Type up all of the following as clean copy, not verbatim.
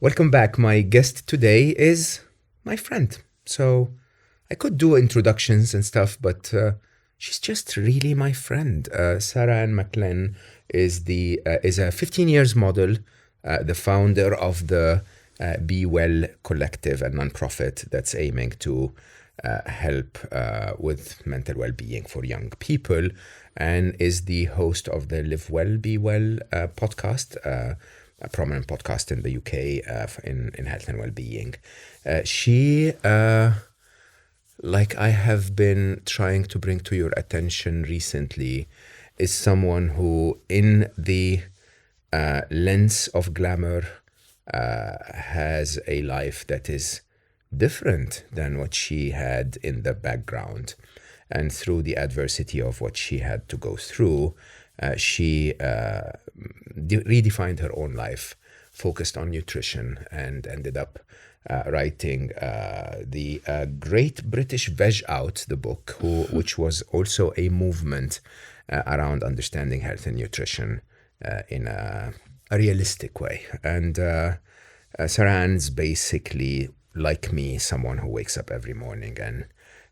Welcome back. My guest today is my friend. So I could do introductions and stuff, but she's just really my friend. Sarah Ann Macklin is a 15 years model, the founder of the Be Well Collective, a nonprofit that's aiming to help with mental well-being for young people, and is the host of the Live Well, Be Well podcast, a prominent podcast in the UK in health and well-being. She, like I have been trying to bring to your attention recently, is someone who, in the lens of glamour, has a life that is different than what she had in the background. And through the adversity of what she had to go through, she redefined her own life, focused on nutrition, and ended up writing the Great British Veg Out, the book, which was also a movement around understanding health and nutrition in a realistic way. And Sarah Ann's basically, like me, someone who wakes up every morning and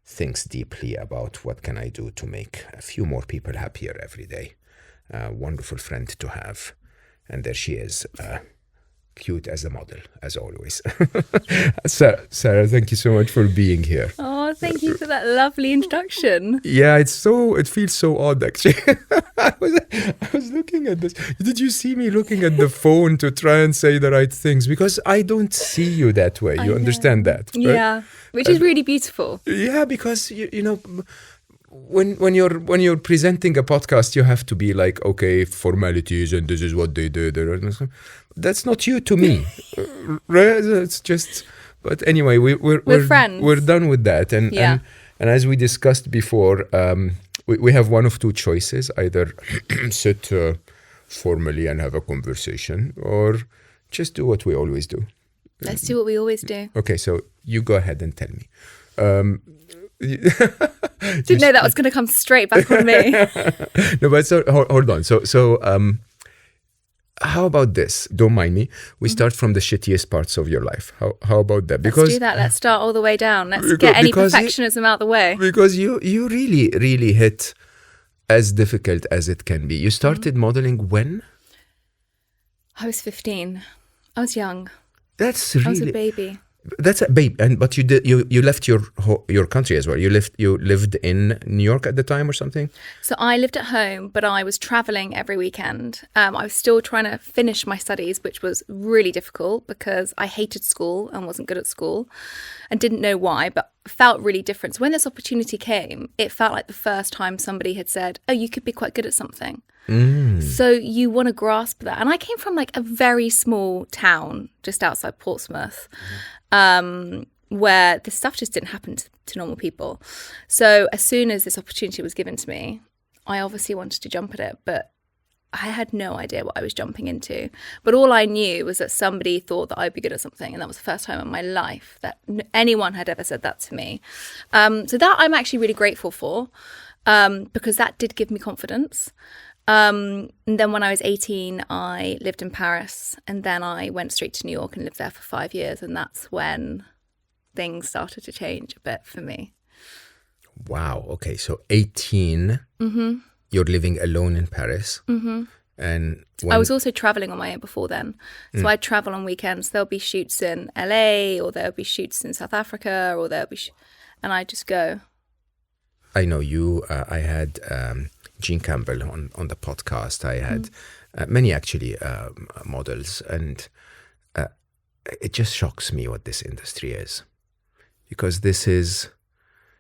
thinks deeply about what can I do to make a few more people happier every day. Wonderful friend to have. And there she is, cute as a model, as always. Sarah, thank you so much for being here. Oh, thank you for that lovely introduction. Yeah, it feels so odd, actually. I was looking at this. Did you see me looking at the phone to try and say the right things? Because I don't see you that way. You understand that? Right? Yeah, which is really beautiful. Yeah, because, you know, when you're presenting a podcast, you have to be like, okay, formalities, and this is what they did. That's not you to me. Right? It's just. But anyway, we're friends. We're done with that, and as we discussed before, we have one of two choices: either sit formally and have a conversation, or just do what we always do. Let's do what we always do. Okay, so you go ahead and tell me. Didn't know that was going to come straight back on me. No, but so hold on. So how about this? Don't mind me. We start from the shittiest parts of your life. How about that? Let's do that. Let's start all the way down. Let's get any perfectionism out the way. Because you really hit as difficult as it can be. You started modeling when? I was 15. I was young. That's really. I was a baby. That's a babe, but you left your country as well. You lived in New York at the time or something. So I lived at home, but I was traveling every weekend. I was still trying to finish my studies, which was really difficult because I hated school and wasn't good at school, and didn't know why, but felt really different. So when this opportunity came, it felt like the first time somebody had said, "Oh, you could be quite good at something." So you want to grasp that. And I came from like a very small town just outside Portsmouth, where this stuff just didn't happen to normal people. So as soon as this opportunity was given to me, I obviously wanted to jump at it, but I had no idea what I was jumping into. But all I knew was that somebody thought that I'd be good at something. And that was the first time in my life that anyone had ever said that to me. So that I'm actually really grateful for, because that did give me confidence. And then when I was 18, I lived in Paris, and then I went straight to New York and lived there for 5 years. And that's when things started to change a bit for me. Wow. Okay. So 18, you're living alone in Paris. And I was also traveling on my own before then. So I'd travel on weekends. There'll be shoots in LA, or there'll be shoots in South Africa, or there'll be, and I'd just go. I know you. I had Jean Campbell on the podcast. I had many actually models, and it just shocks me what this industry is, because this is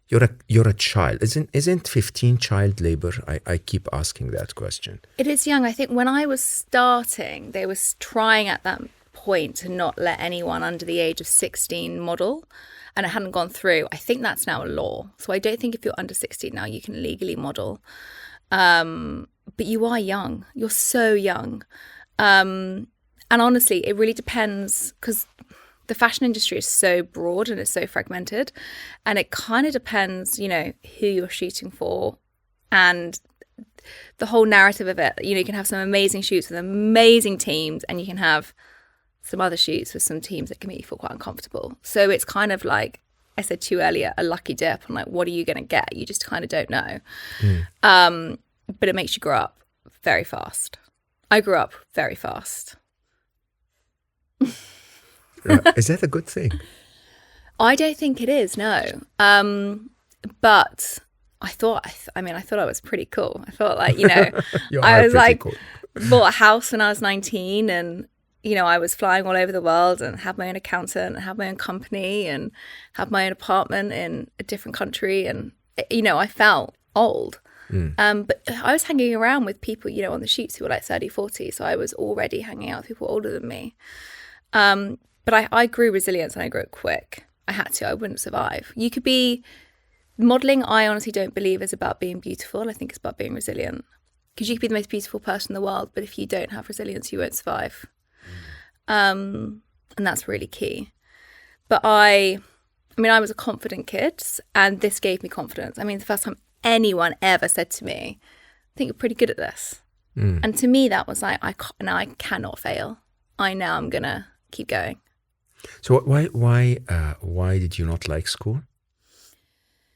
you're a child. Isn't 15 child labor? I keep asking that question. It is young. I think when I was starting, they were trying at that point to not let anyone under the age of 16 model. And it hadn't gone through. I think that's now a law. So I don't think if you're under 16 now, you can legally model. But you are young. You're so young. And honestly, it really depends, because the fashion industry is so broad and it's so fragmented. And it kind of depends, you know, who you're shooting for and the whole narrative of it. You know, you can have some amazing shoots with amazing teams, and you can have some other shoots with some teams that can make you feel quite uncomfortable. So it's kind of like I said to you earlier, a lucky dip. I'm like, what are you going to get? You just kind of don't know. But it makes you grow up very fast. I grew up very fast. Is that a good thing? I don't think it is, no. But I thought I was pretty cool. I thought like, I was like, cool. Bought a house when I was 19 and, I was flying all over the world and had my own accountant and had my own company and had my own apartment in a different country. And, I felt old. But I was hanging around with people, on the shoots who were like 30, 40. So I was already hanging out with people older than me. But I grew resilience and I grew it quick. I had to. I wouldn't survive. You could be modelling. I honestly don't believe is about being beautiful. I think it's about being resilient. Because you could be the most beautiful person in the world, but if you don't have resilience, you won't survive. And that's really key. But I was a confident kid, and this gave me confidence. The first time anyone ever said to me, I think you're pretty good at this. And to me, that was like, I cannot fail. I know I'm going to keep going. So why did you not like school?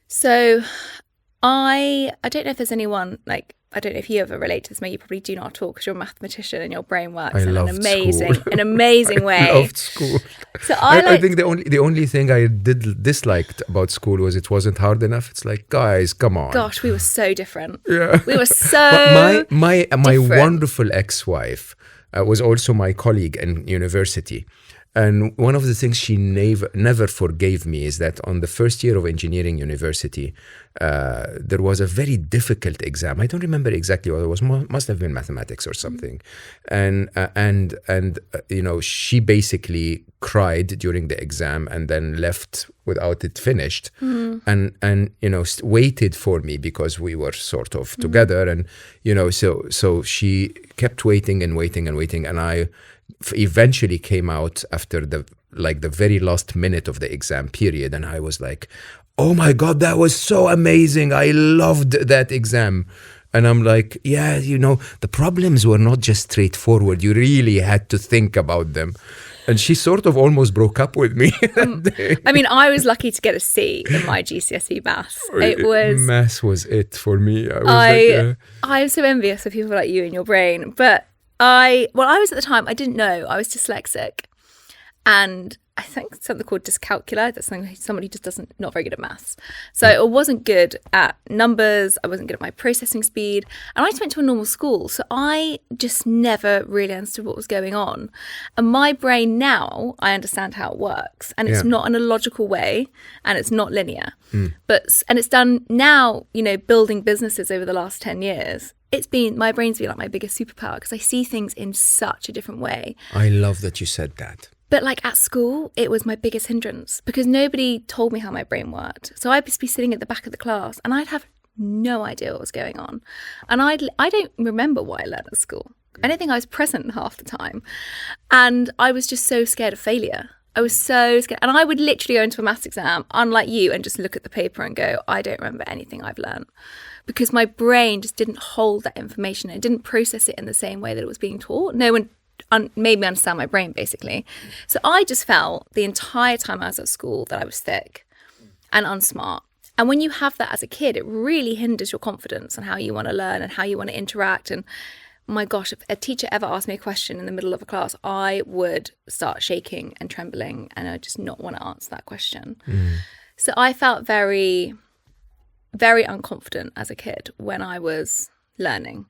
So I don't know if there's anyone like, I don't know if you ever relate to this, maybe you probably do not at all because you're a mathematician and your brain works in an amazing way. I loved school. So I think the only thing I disliked about school was it wasn't hard enough. It's like, guys, come on. Gosh, we were so different. Yeah. We were so my different. wonderful ex-wife was also my colleague in university. And one of the things she never forgave me is that on the first year of engineering university, there was a very difficult exam. I don't remember exactly what it was. Must have been mathematics or something. And she basically cried during the exam and then left without it finished. And waited for me because we were sort of together. And so she kept waiting and waiting and waiting, and I eventually came out after the very last minute of the exam period, and I was like, oh my God, that was so amazing. I loved that exam. And I'm like, yeah, the problems were not just straightforward. You really had to think about them. And she sort of almost broke up with me that day. I was lucky to get a C in my GCSE maths. Maths was it for me. I'm so envious of people like you and your brain. But I was at the time, I didn't know I was dyslexic. And I think something called dyscalculia. That's somebody who just not very good at maths. So I wasn't good at numbers. I wasn't good at my processing speed. And I just went to a normal school. So I just never really understood what was going on. And my brain now, I understand how it works. And it's not in a logical way. And it's not linear. And it's done now, building businesses over the last 10 years. My brain's been like my biggest superpower because I see things in such a different way. I love that you said that. But like at school, it was my biggest hindrance because nobody told me how my brain worked. So I'd just be sitting at the back of the class and I'd have no idea what was going on. And I don't remember what I learned at school. I don't think I was present half the time. And I was just so scared of failure. I was so scared. And I would literally go into a maths exam, unlike you, and just look at the paper and go, I don't remember anything I've learned. Because my brain just didn't hold that information. It didn't process it in the same way that it was being taught. No one made me understand my brain, basically. So I just felt the entire time I was at school that I was thick and unsmart. And when you have that as a kid, it really hinders your confidence and how you want to learn and how you want to interact. And my gosh, if a teacher ever asked me a question in the middle of a class, I would start shaking and trembling and I just not want to answer that question. So I felt very, very unconfident as a kid when I was learning.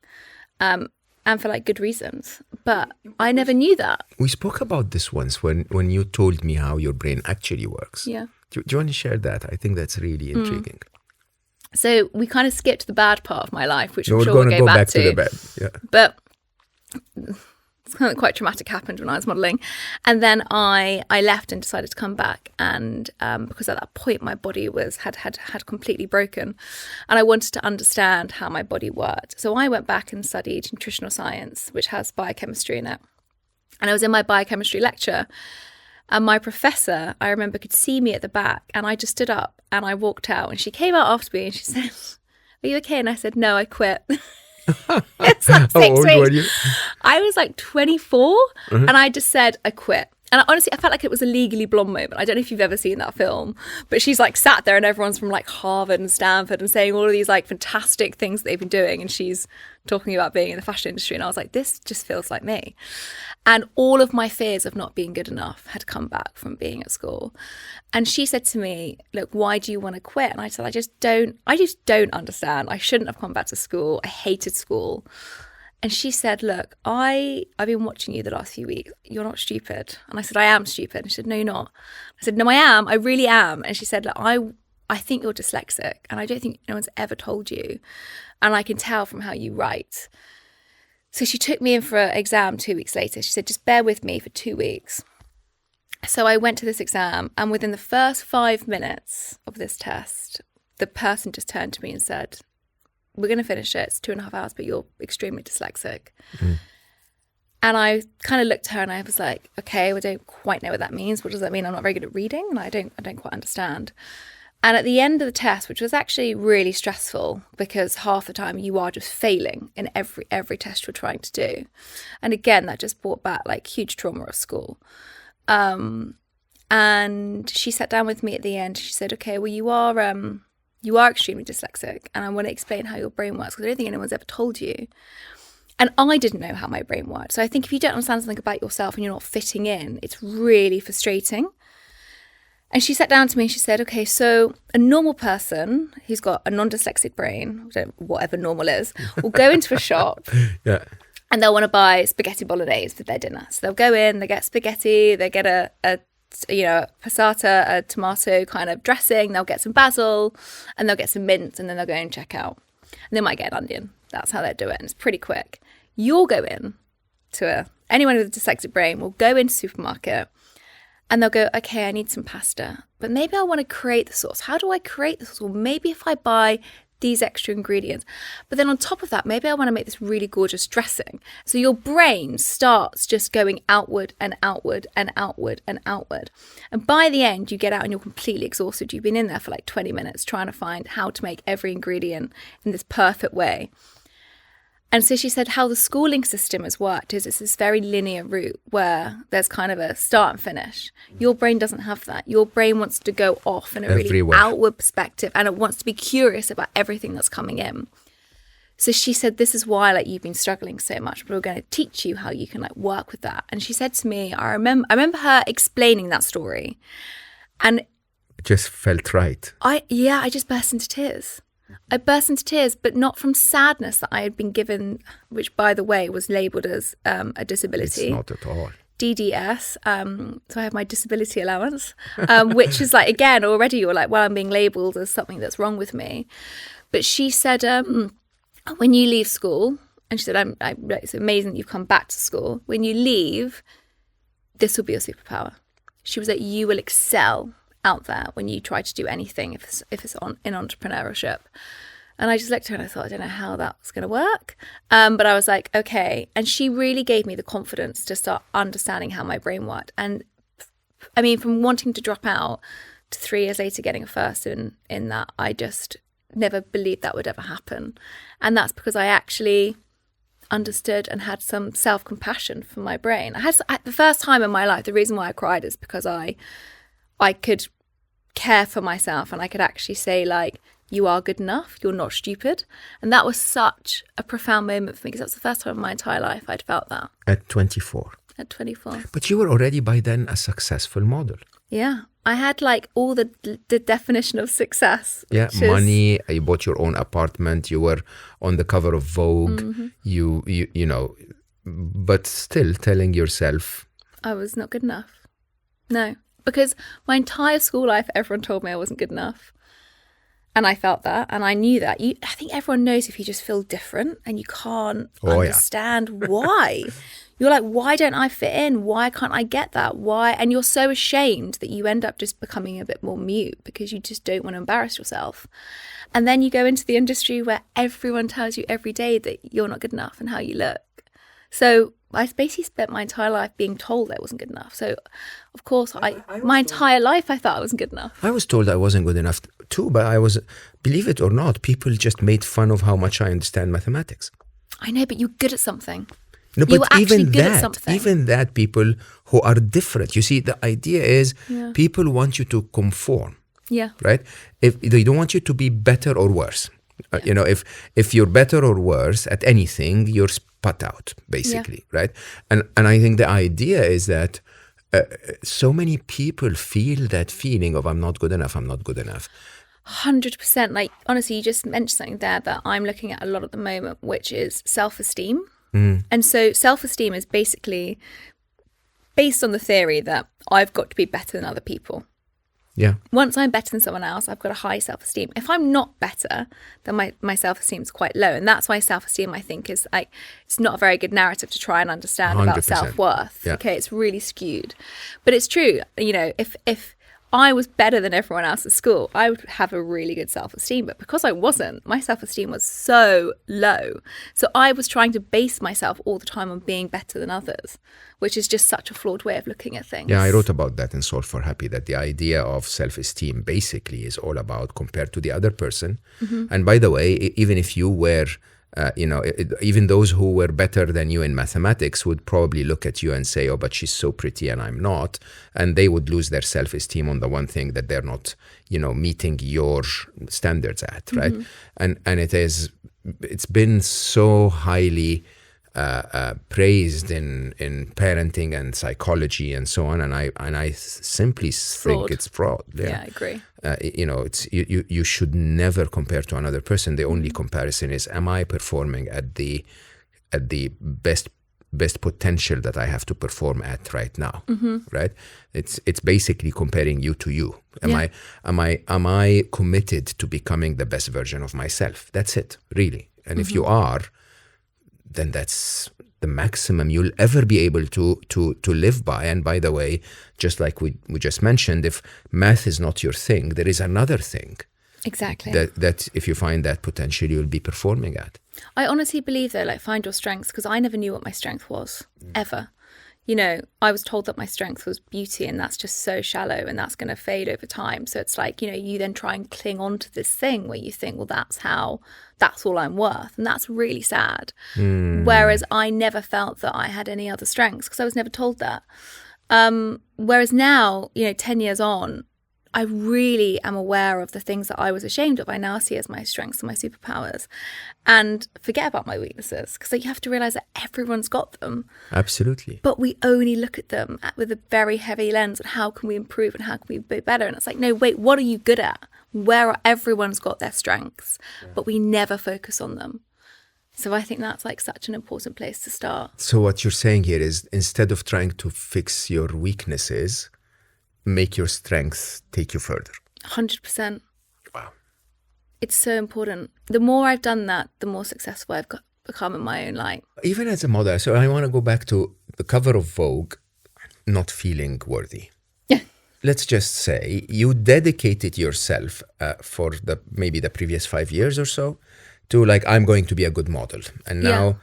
And for good reasons. But I never knew that. We spoke about this once when you told me how your brain actually works. Yeah. Do you want to share that? I think that's really intriguing. So we kind of skipped the bad part of my life, which I'm sure we'll we'll go back to. The bad. Yeah. But something quite traumatic happened when I was modelling. And then I left and decided to come back. And because at that point my body had completely broken. And I wanted to understand how my body worked. So I went back and studied nutritional science, which has biochemistry in it. And I was in my biochemistry lecture. And my professor, I remember, could see me at the back. And I just stood up and I walked out. And she came out after me and she said, are you okay? And I said, no, I quit. It's like How 6 old weeks. were you? I was like 24 and I just said, I quit. And honestly, I felt like it was a Legally Blonde moment. I don't know if you've ever seen that film, but she's like sat there and everyone's from like Harvard and Stanford and saying all of these like fantastic things that they've been doing. And she's talking about being in the fashion industry. And I was like, this just feels like me. And all of my fears of not being good enough had come back from being at school. And she said to me, look, why do you want to quit? And I said, I just don't understand. I shouldn't have come back to school. I hated school. And she said, look, I've been watching you the last few weeks. You're not stupid. And I said, I am stupid. And she said, no, you're not. I said, no, I am. I really am. And she said, look, I think you're dyslexic. And I don't think no one's ever told you. And I can tell from how you write. So she took me in for an exam 2 weeks later. She said, just bear with me for 2 weeks. So I went to this exam. And within the first 5 minutes of this test, the person just turned to me and said, we're going to finish it. It's 2.5 hours, but you're extremely dyslexic. And I kind of looked at her and I was like, okay, I don't quite know what that means. What does that mean? I'm not very good at reading and I don't quite understand. And at the end of the test, which was actually really stressful because half the time you are just failing in every test you're trying to do. And again, that just brought back like huge trauma of school. And she sat down with me at the end. She said, okay, well, you are extremely dyslexic and I want to explain how your brain works because I don't think anyone's ever told you. And I didn't know how my brain worked. So I think if you don't understand something about yourself and you're not fitting in, it's really frustrating. And she sat down to me and she said, okay, so a normal person who's got a non-dyslexic brain, whatever normal is, will go into a shop and they'll want to buy spaghetti bolognese for their dinner. So they'll go in, they get spaghetti, they get a passata, a tomato kind of dressing, they'll get some basil and they'll get some mint and then they'll go and check out. And they might get an onion. That's how they do it. And it's pretty quick. You'll go in to anyone with a dyslexic brain will go into the supermarket and they'll go, okay, I need some pasta, but maybe I want to create the sauce. How do I create the sauce? Well, maybe if I buy these extra ingredients. But then on top of that, maybe I want to make this really gorgeous dressing. So your brain starts just going outward and outward and outward and outward. And by the end, you get out and you're completely exhausted. You've been in there for like 20 minutes trying to find how to make every ingredient in this perfect way. And so she said how the schooling system has worked is it's this very linear route where there's kind of a start and finish. Your brain doesn't have that. Your brain wants to go off in a really outward perspective and it wants to be curious about everything that's coming in. So she said, this is why like you've been struggling so much, but we're going to teach you how you can like work with that. And she said to me, I remember her explaining that story and it just felt right. I just burst into tears. I burst into tears, but not from sadness that I had been given, which, by the way, was labelled as a disability. It's not at all. DDS. So I have my disability allowance, which is like, again, already you're like, well, I'm being labelled as something that's wrong with me. But she said, when you leave school, and she said, it's amazing that you've come back to school. When you leave, this will be your superpower. She was like, you will excel out there when you try to do anything if it's in entrepreneurship. And I just looked at her and I thought, I don't know how that was going to work. But I was like, okay. And she really gave me the confidence to start understanding how my brain worked. And I mean, from wanting to drop out to 3 years later getting a first in that, I just never believed that would ever happen. And that's because I actually understood and had some self-compassion for my brain. The first time in my life, the reason why I cried is because I could care for myself and I could actually say like, you are good enough, you're not stupid. And that was such a profound moment for me because that's the first time in my entire life I'd felt that. At 24. At 24. But you were already by then a successful model. Yeah. I had like all the definition of success. Yeah, money, you bought your own apartment, you were on the cover of Vogue, you know, but still telling yourself. I was not good enough. No. Because my entire school life, everyone told me I wasn't good enough. And I felt that. And I knew that. I think everyone knows if you just feel different and you can't understand why. You're like, why don't I fit in? Why can't I get that? Why? And you're so ashamed that you end up just becoming a bit more mute because you just don't want to embarrass yourself. And then you go into the industry where everyone tells you every day that you're not good enough and how you look. So I basically spent my entire life being told I wasn't good enough. So, of course, my entire life I thought I wasn't good enough. I was told I wasn't good enough too, but believe it or not, people just made fun of how much I understand mathematics. I know, but you're good at something. No, You but were actually even good at that, something. even that, people who are different. You see, the idea is Yeah. people want you to conform, Yeah. right? If they don't want you to be better or worse. You know, if you're better or worse at anything, you're spat out, basically, right? And I think the idea is that so many people feel that feeling of I'm not good enough, I'm not good enough. 100%. Like, honestly, you just mentioned something there that I'm looking at a lot at the moment, which is self-esteem. And so self-esteem is basically based on the theory that I've got to be better than other people. Yeah. Once I'm better than someone else, I've got a high self-esteem. If I'm not better, then my self-esteem is quite low. And that's why self-esteem, I think, is like, it's not a very good narrative to try and understand about 100%. self-worth. Yeah. Okay, it's really skewed. But it's true, you know, if I was better than everyone else at school, I would have a really good self-esteem. But because I wasn't, my self-esteem was so low. So I was trying to base myself all the time on being better than others, which is just such a flawed way of looking at things. Yeah, I wrote about that in Solve for Happy, that the idea of self-esteem basically is all about compared to the other person. And by the way, even if you were, even those who were better than you in mathematics would probably look at you and say, oh, but she's so pretty and I'm not. And they would lose their self-esteem on the one thing that they're not, meeting your standards at, right? And it's been so highly praised in parenting and psychology and so on, and I simply think it's fraud. Yeah, I agree. It's you should never compare to another person. The only comparison is, am I performing at the best potential that I have to perform at right now? Right? It's basically comparing you to you. Am I committed to becoming the best version of myself? That's it, really. And if you are, then that's the maximum you'll ever be able to live by. And by the way, just like we just mentioned, if math is not your thing, there is another thing. Exactly. That if you find that potential, you'll be performing at. I honestly believe, though, like, find your strengths, because I never knew what my strength was, ever. I was told that my strength was beauty, and that's just so shallow, and that's going to fade over time. So it's like, you then try and cling on to this thing where you think, well, that's all I'm worth. And that's really sad. Whereas I never felt that I had any other strengths, because I was never told that. Whereas now, 10 years on, I really am aware of the things that I was ashamed of. I now see as my strengths and my superpowers, and forget about my weaknesses, because you have to realize that everyone's got them. Absolutely. But we only look at them with a very heavy lens and how can we improve and how can we be better? And it's like, no, wait, what are you good at? Everyone's got their strengths, but we never focus on them. So I think that's like such an important place to start. So what you're saying here is, instead of trying to fix your weaknesses, make your strengths take you further. 100%. Wow. It's so important. The more I've done that, the more successful I've become in my own light. Even as a model, so I want to go back to the cover of Vogue, not feeling worthy. Yeah. Let's just say you dedicated yourself for maybe the previous 5 years or so to, like, I'm going to be a good model. And now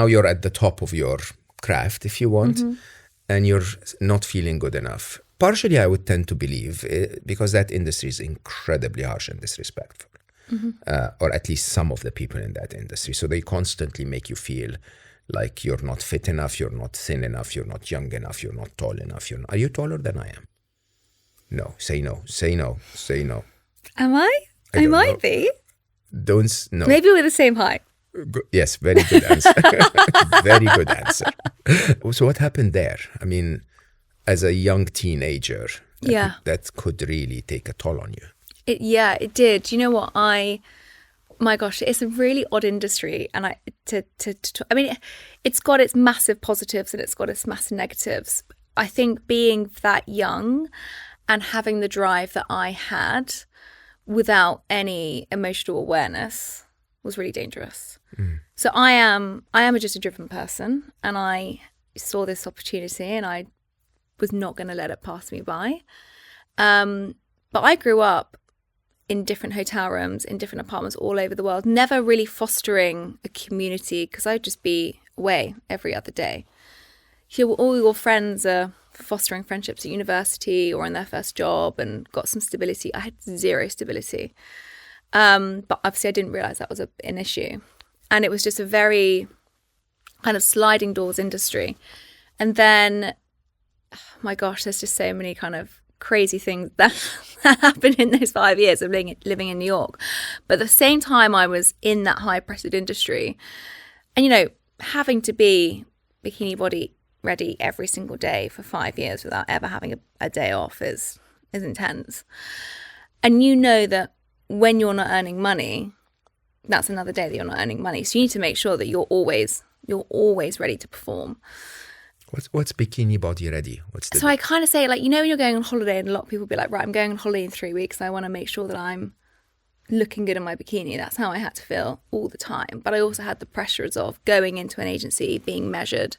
you're at the top of your craft, if you want, and you're not feeling good enough. Partially, I would tend to believe, because that industry is incredibly harsh and disrespectful, or at least some of the people in that industry. So they constantly make you feel like you're not fit enough, you're not thin enough, you're not young enough, you're not tall enough. Are you taller than I am? No. Say no. Say no. Say no. Am I? I might be. Don't. No. Maybe we're the same height. Yes, very good answer. Very good answer. So what happened there? I mean, as a young teenager, that could really take a toll on you. It did. You know what? My gosh, it's a really odd industry, and it's got its massive positives and it's got its massive negatives. I think being that young and having the drive that I had without any emotional awareness was really dangerous. So I am just a driven person, and I saw this opportunity and I was not going to let it pass me by. But I grew up in different hotel rooms, in different apartments all over the world, never really fostering a community, because I'd just be away every other day. All your friends are fostering friendships at university or in their first job and got some stability. I had zero stability. But obviously I didn't realize that was an issue. And it was just a very kind of sliding doors industry. And then, oh my gosh, there's just so many kind of crazy things that happened in those 5 years of living in New York. But at the same time, I was in that high-pressured industry. And, you know, having to be bikini body ready every single day for 5 years without ever having a day off is intense. And you know that when you're not earning money, that's another day that you're not earning money. So you need to make sure that you're always ready to perform. What's bikini body ready? So I kind of say, like, you know, when you're going on holiday and a lot of people be like, right, I'm going on holiday in 3 weeks. And I want to make sure that I'm looking good in my bikini. That's how I had to feel all the time. But I also had the pressures of going into an agency, being measured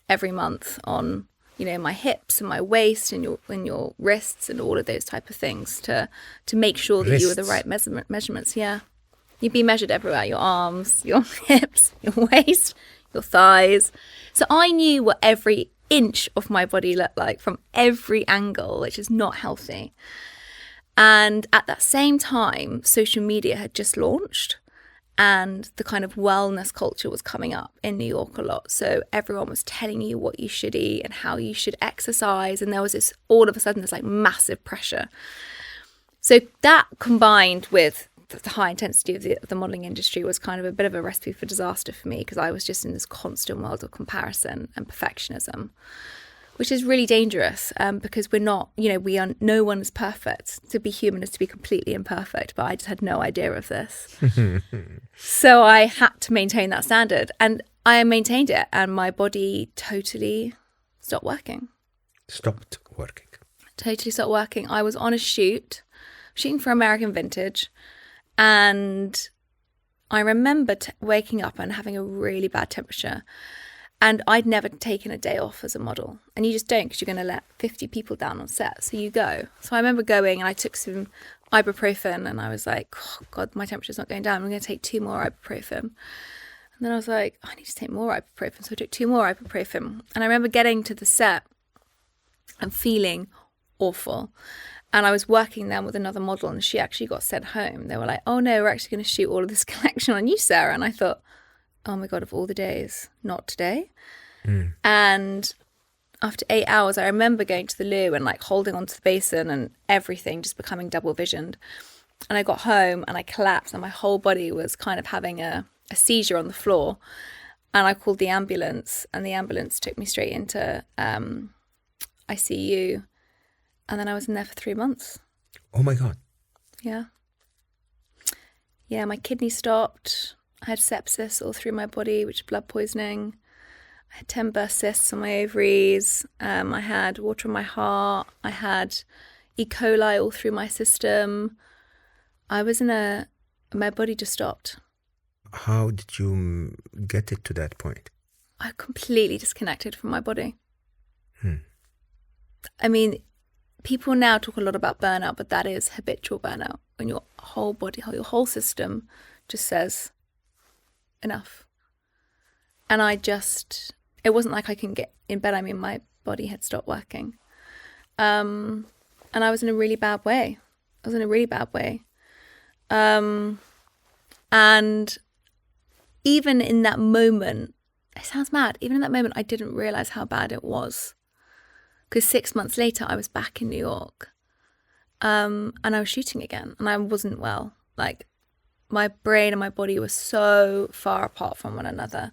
every month on, you know, my hips and my waist and your wrists and all of those type of things to make sure that you were the right measurements. Yeah. You'd be measured everywhere, your arms, your hips, your waist, your thighs. So I knew what every inch of my body looked like from every angle, which is not healthy. And at that same time, social media had just launched and the kind of wellness culture was coming up in New York a lot. So everyone was telling you what you should eat and how you should exercise. And there was this, all of a sudden, this like massive pressure. So that combined with the high intensity of the modelling industry was kind of a bit of a recipe for disaster for me, because I was just in this constant world of comparison and perfectionism, which is really dangerous because we're not, you know, no one is perfect. To be human is to be completely imperfect, but I just had no idea of this. So I had to maintain that standard, and I maintained it, and my body totally stopped working. Totally stopped working. I was on a shooting for American Vintage, and I remember waking up and having a really bad temperature. And I'd never taken a day off as a model. And you just don't, because you're going to let 50 people down on set. So you go. So I remember going and I took some ibuprofen and I was like, oh, God, my temperature's not going down. I'm going to take 2 more ibuprofen. And then I was like, I need to take more ibuprofen. So I took 2 more ibuprofen. And I remember getting to the set and feeling awful. And I was working then with another model and she actually got sent home. They were like, oh no, we're actually going to shoot all of this collection on you, Sarah. And I thought, oh my God, of all the days, not today. And after 8 hours, I remember going to the loo and like holding onto the basin and everything just becoming double visioned. And I got home and I collapsed and my whole body was kind of having a seizure on the floor. And I called the ambulance and the ambulance took me straight into ICU. And then I was in there for 3 months. Oh my God. Yeah. Yeah, my kidney stopped. I had sepsis all through my body, which is blood poisoning. I had 10 burst cysts on my ovaries. I had water on my heart. I had E. coli all through my system. I was my body just stopped. How did you get it to that point? I completely disconnected from my body. I mean, people now talk a lot about burnout, but that is habitual burnout, when your whole body, your whole system just says, enough. And it wasn't like I couldn't get in bed. I mean, my body had stopped working. And I was in a really bad way. And even in that moment, it sounds mad, even in that moment, I didn't realize how bad it was. Because 6 months later, I was back in New York. And I was shooting again. And I wasn't well. Like, my brain and my body were so far apart from one another.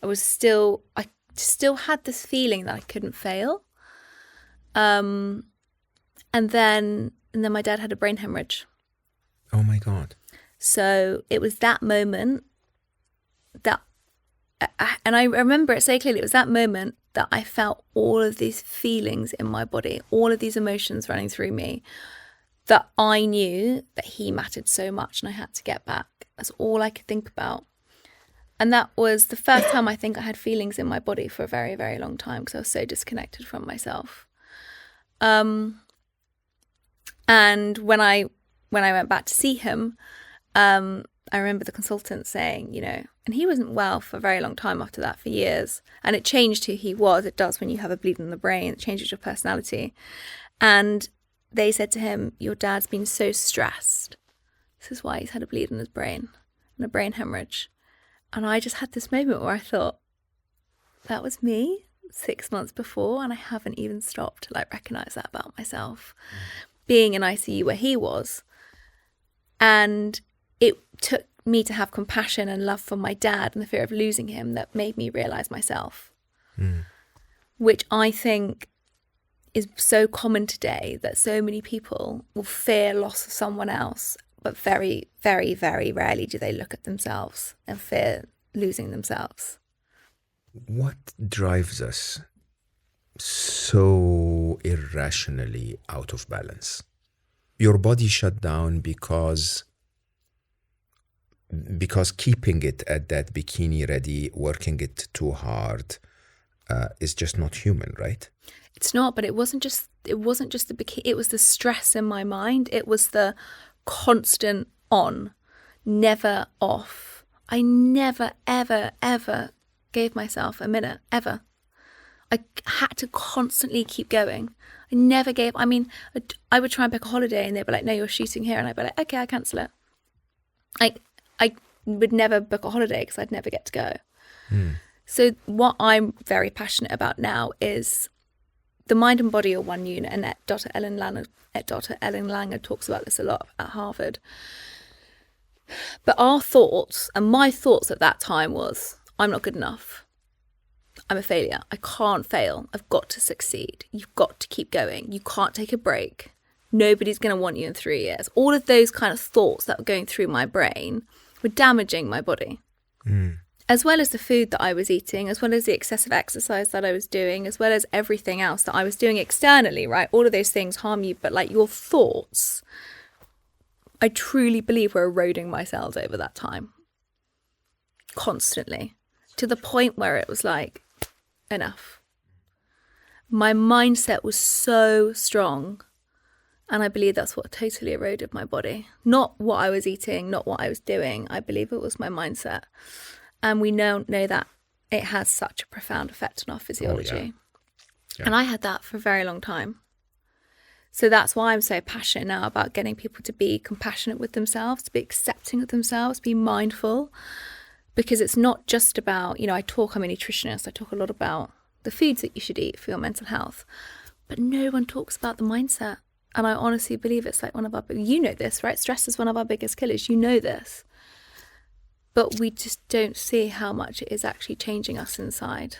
I still had this feeling that I couldn't fail. And then my dad had a brain hemorrhage. Oh my God. So it was that moment and I remember it so clearly, it was that moment that I felt all of these feelings in my body, all of these emotions running through me, that I knew that he mattered so much and I had to get back. That's all I could think about. And that was the first time I think I had feelings in my body for a very, very long time, because I was so disconnected from myself. And when I went back to see him, I remember the consultant saying, you know, and he wasn't well for a very long time after that, for years. And it changed who he was. It does when you have a bleed in the brain. It changes your personality. And they said to him, your dad's been so stressed. This is why he's had a bleed in his brain and a brain hemorrhage. And I just had this moment where I thought, that was me 6 months before, and I haven't even stopped to like recognize that about myself. Being in ICU where he was. And it took me to have compassion and love for my dad and the fear of losing him that made me realize myself. Which I think is so common today, that so many people will fear loss of someone else, but very, very, very rarely do they look at themselves and fear losing themselves. What drives us so irrationally out of balance? Your body shut down because keeping it at that bikini ready, working it too hard, is just not human, right? It's not, but it wasn't just the bikini. It was the stress in my mind. It was the constant on, never off. I never, ever, ever gave myself a minute, ever. I had to constantly keep going. I never gave, I mean, I would try and book a holiday and they'd be like, no, you're shooting here. And I'd be like, okay, I cancel it. I would never book a holiday because I'd never get to go. So what I'm very passionate about now is the mind and body are one unit. And Dr. Ellen Langer talks about this a lot at Harvard. But our thoughts, and my thoughts at that time was, I'm not good enough. I'm a failure. I can't fail. I've got to succeed. You've got to keep going. You can't take a break. Nobody's going to want you in 3 years. All of those kind of thoughts that were going through my brain were damaging my body. As well as the food that I was eating, as well as the excessive exercise that I was doing, as well as everything else that I was doing externally, right? All of those things harm you, but like your thoughts, I truly believe were eroding my cells over that time. Constantly. To the point where it was like, enough. My mindset was so strong, and I believe that's what totally eroded my body. Not what I was eating, not what I was doing. I believe it was my mindset. And we know that it has such a profound effect on our physiology. Yeah. And I had that for a very long time. So that's why I'm so passionate now about getting people to be compassionate with themselves, to be accepting of themselves, be mindful. Because it's not just about, I'm a nutritionist, I talk a lot about the foods that you should eat for your mental health. But no one talks about the mindset. And I honestly believe it's like one of our, you know this, right? Stress is one of our biggest killers. You know this. But we just don't see how much it is actually changing us inside.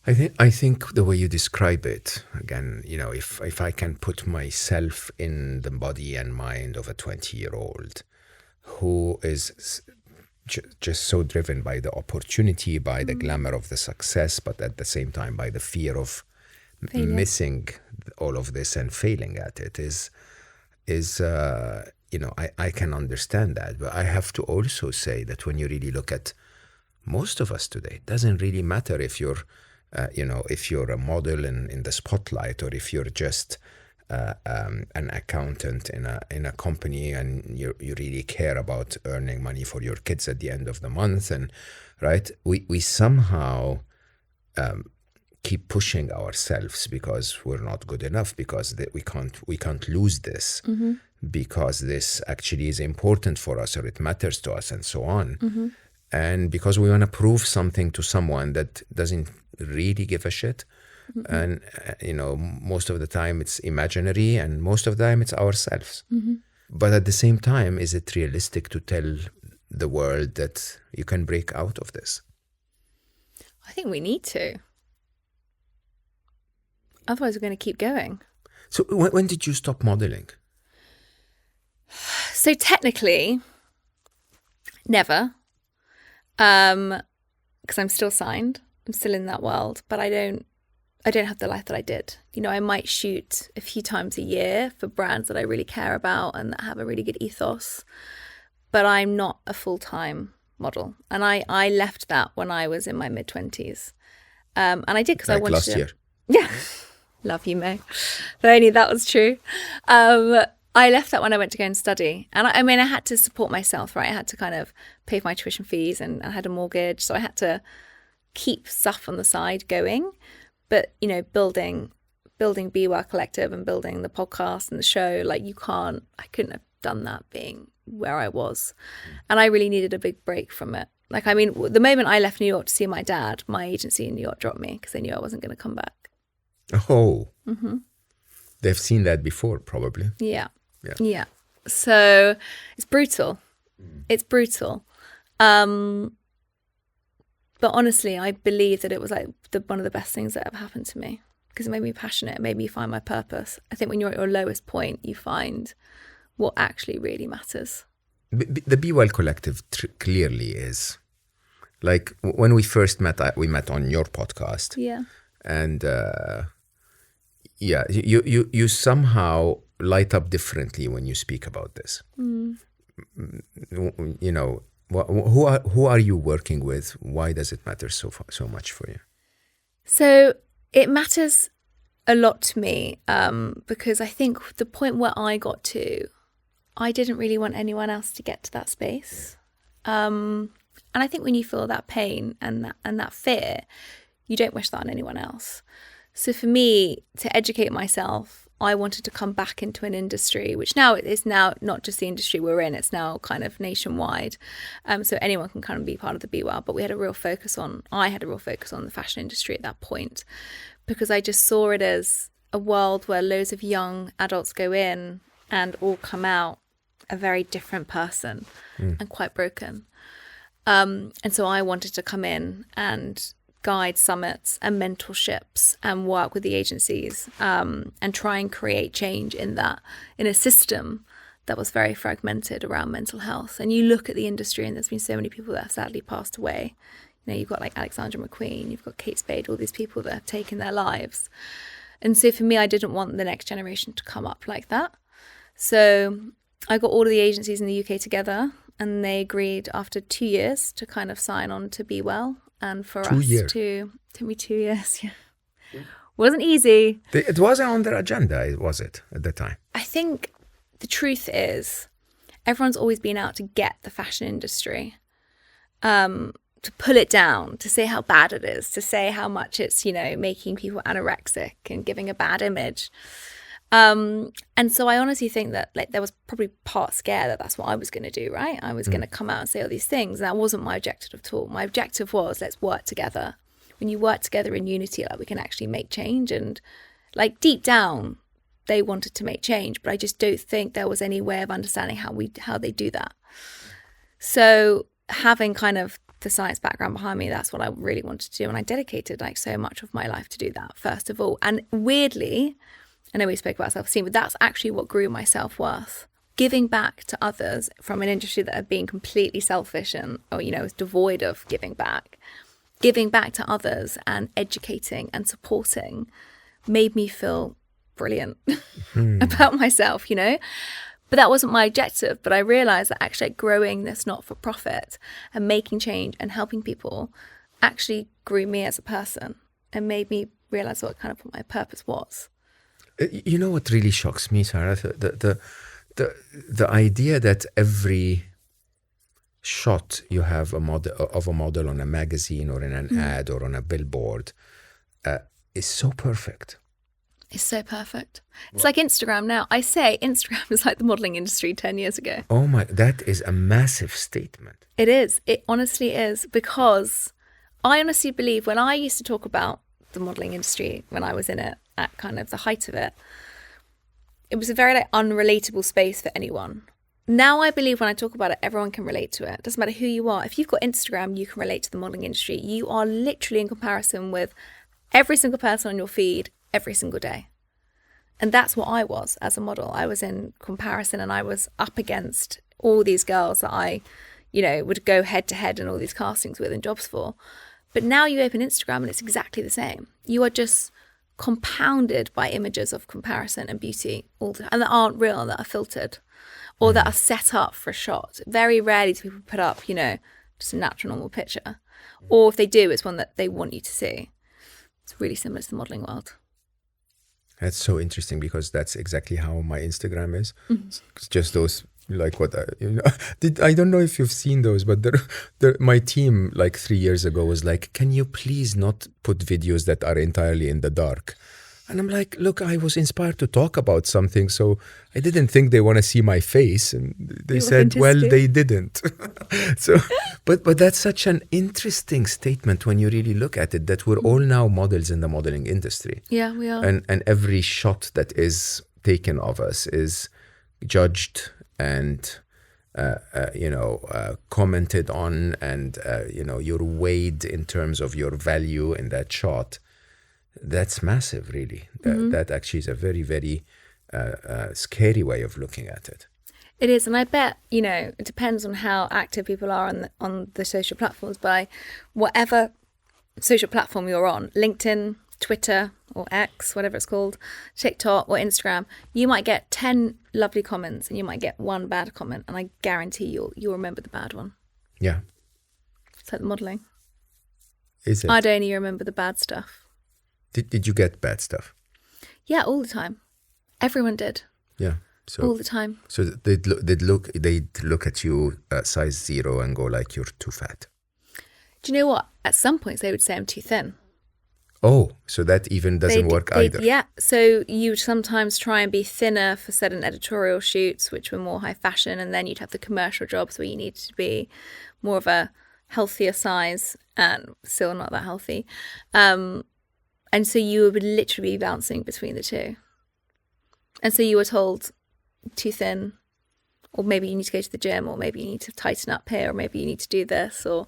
I think the way you describe it, again, if I can put myself in the body and mind of a 20-year-old who is just so driven by the opportunity, by the glamour of the success, but at the same time by the fear of missing all of this and failing at it I can understand that. But I have to also say that when you really look at most of us today, it doesn't really matter if you're if you're a model in the spotlight, or if you're just an accountant in a company and you really care about earning money for your kids at the end of the month, and right, we somehow keep pushing ourselves because we're not good enough, because we can't lose this, because this actually is important for us, or it matters to us, and so on, and because we want to prove something to someone that doesn't really give a shit. And, most of the time it's imaginary, and most of the time it's ourselves. But at the same time, is it realistic to tell the world that you can break out of this? I think we need to. Otherwise, we're going to keep going. So when did you stop modeling? So technically, never. Because I'm still signed. I'm still in that world, but I don't have the life that I did. I might shoot a few times a year for brands that I really care about and that have a really good ethos, but I'm not a full-time model. And I left that when I was in my mid-20s. And I did because I wanted last to. Year. Yeah. Love you, May. If only that was true. I left that when I went to go and study. And I had to support myself, right? I had to kind of pay for my tuition fees, and I had a mortgage. So I had to keep stuff on the side going. But, building Be Well Collective and building the podcast and the show, like I couldn't have done that being where I was. And I really needed a big break from it. Like, I mean, the moment I left New York to see my dad, my agency in New York dropped me because they knew I wasn't going to come back. Oh. They've seen that before, probably. Yeah. So it's brutal. It's brutal. But honestly, I believe that it was like one of the best things that ever happened to me, because it made me passionate. It made me find my purpose. I think when you're at your lowest point, you find what actually really matters. The Be Well Collective clearly is. Like, when we first met, we met on your podcast. Yeah. And you somehow light up differently when you speak about this. You know, who are you working with? Why does it matter so much for you? So it matters a lot to me, because I think the point where I got to, I didn't really want anyone else to get to that space. And I think when you feel that pain and that fear, you don't wish that on anyone else. So for me, to educate myself, I wanted to come back into an industry, which now is now not just the industry we're in, it's now kind of nationwide. So anyone can kind of be part of the Be Well, but I had a real focus on the fashion industry at that point, because I just saw it as a world where loads of young adults go in and all come out a very different person and quite broken. And so I wanted to come in and guide summits and mentorships and work with the agencies, and try and create change in a system that was very fragmented around mental health. And you look at the industry, and there's been so many people that have sadly passed away. You know, you've got like Alexandra McQueen, you've got Kate Spade, all these people that have taken their lives. And so for me, I didn't want the next generation to come up like that. So I got all of the agencies in the UK together, and they agreed after 2 years to kind of sign on to Be Well. And for us to, took me 2 years, wasn't easy. It wasn't on their agenda, was it, at the time? I think the truth is, everyone's always been out to get the fashion industry, to pull it down, to say how bad it is, to say how much it's, you know, making people anorexic and giving a bad image. And so I honestly think that like there was probably part scare that that's what I was going to do, right? I was going to come out and say all these things. And that wasn't my objective at all. My objective was, let's work together. When you work together in unity, like we can actually make change. And like deep down, they wanted to make change, but I just don't think there was any way of understanding how they do that. So having kind of the science background behind me, that's what I really wanted to do. And I dedicated like so much of my life to do that, first of all. And weirdly, I know we spoke about self-esteem, but that's actually what grew my self-worth. Giving back to others from an industry that had been completely selfish and, or, you know, was devoid of giving back to others and educating and supporting made me feel brilliant about myself, you know. But that wasn't my objective. But I realized that actually growing this not-for-profit and making change and helping people actually grew me as a person and made me realize what my purpose was. You know what really shocks me, Sarah? The idea that every shot you have a model on a magazine or in an ad or on a billboard is so perfect. It's so perfect. It's like Instagram now. I say Instagram is like the modeling industry 10 years ago. Oh my, that is a massive statement. It is. It honestly is, because I honestly believe when I used to talk about the modeling industry, when I was in it at kind of the height of it, it was a very like unrelatable space for anyone. Now I believe when I talk about it, everyone can relate to it. It doesn't matter who you are. If you've got Instagram, you can relate to the modeling industry. You are literally in comparison with every single person on your feed every single day. And that's what I was as a model. I was in comparison and I was up against all these girls that I, you know, would go head to head in all these castings with and jobs for. But now you open Instagram and it's exactly the same. You are just compounded by images of comparison and beauty all the time, and that aren't real, that are filtered or that are set up for a shot. Very rarely do people put up, you know, just a natural normal picture. Or if they do, it's one that they want you to see. It's really similar to the modeling world. That's so interesting, because that's exactly how my Instagram is. It's just those, like what, I don't know if you've seen those, but my team like 3 years ago was like, can you please not put videos that are entirely in the dark? And I'm like, look, I was inspired to talk about something, so I didn't think they want to see my face. And they said, well, they didn't. So, but that's such an interesting statement when you really look at it, that we're all now models in the modeling industry. Yeah, we are. And every shot that is taken of us is judged and commented on, and you're weighed in terms of your value in that shot. That's massive, really. That actually is a very, very scary way of looking at it. It is, and I bet, it depends on how active people are on the social platforms. By whatever social platform you're on, LinkedIn, Twitter, or X, whatever it's called, TikTok or Instagram, you might get 10 lovely comments and you might get one bad comment, and I guarantee you'll remember the bad one. Yeah. It's like the modelling. Is it? I'd only remember the bad stuff. Did you get bad stuff? Yeah, all the time. Everyone did. Yeah. So all the time. So they'd look at you size 0 and go like, you're too fat. Do you know what? At some points they would say I'm too thin. Oh, so that even doesn't work either. Yeah. So you would sometimes try and be thinner for certain editorial shoots, which were more high fashion, and then you'd have the commercial jobs where you needed to be more of a healthier size and still not that healthy. And so you would literally be bouncing between the two. And so you were told too thin, or maybe you need to go to the gym, or maybe you need to tighten up here, or maybe you need to do this, or,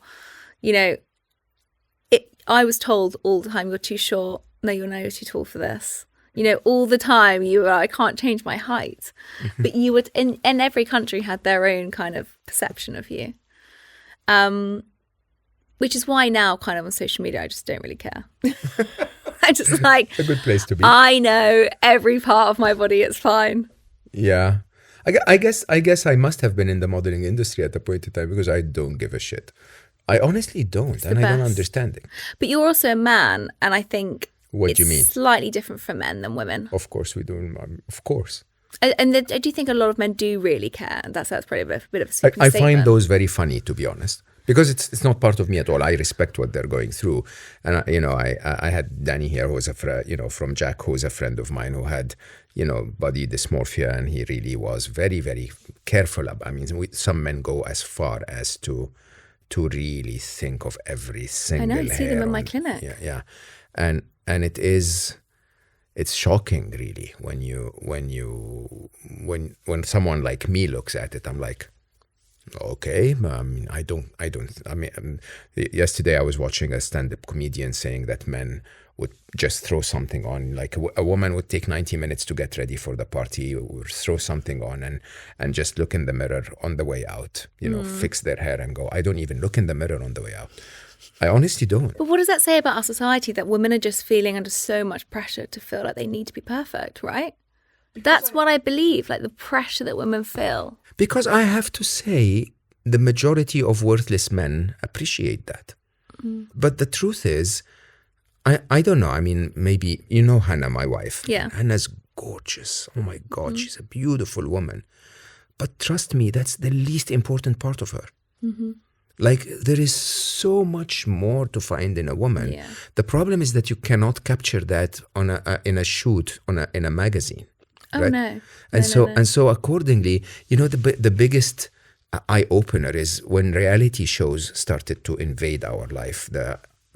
I was told all the time, you're too short. No, you're too tall for this. All the time you were, I can't change my height. But you would, and every country had their own kind of perception of you. Which is why now kind of on social media, I just don't really care. I just like, a good place to be. I know every part of my body, it's fine. Yeah. I guess I must have been in the modeling industry at a point in time, because I don't give a shit. I honestly don't, and I don't understand it. But you're also a man, and I think what do you mean? Slightly different for men than women. Of course we do, of course. And do you think a lot of men do really care? And that's probably a bit of a sweeping I statement. find those very funny, to be honest. Because it's not part of me at all. I respect what they're going through, and I had Danny here, who was from Jack, who's a friend of mine, who had body dysmorphia, and he really was very, very careful. Some men go as far as to really think of every single hair. I know, I see them in my clinic. Yeah, and it's shocking, really, when someone like me looks at it. I'm like, okay, yesterday I was watching a stand-up comedian saying that men would just throw something on, like a woman would take 90 minutes to get ready for the party, would throw something on and just look in the mirror on the way out, fix their hair and go. I don't even look in the mirror on the way out. I honestly don't. But what does that say about our society, that women are just feeling under so much pressure to feel like they need to be perfect, right? That's what I believe, like the pressure that women feel. Because I have to say, the majority of worthless men appreciate that. But the truth is, I don't know. Maybe, Hannah, my wife. Yeah. Hannah's gorgeous. Oh my God, she's a beautiful woman. But trust me, that's the least important part of her. Like, there is so much more to find in a woman. Yeah. The problem is that you cannot capture that in a shoot in a magazine. Oh, right? no. And so accordingly, the biggest eye opener is when reality shows started to invade our life.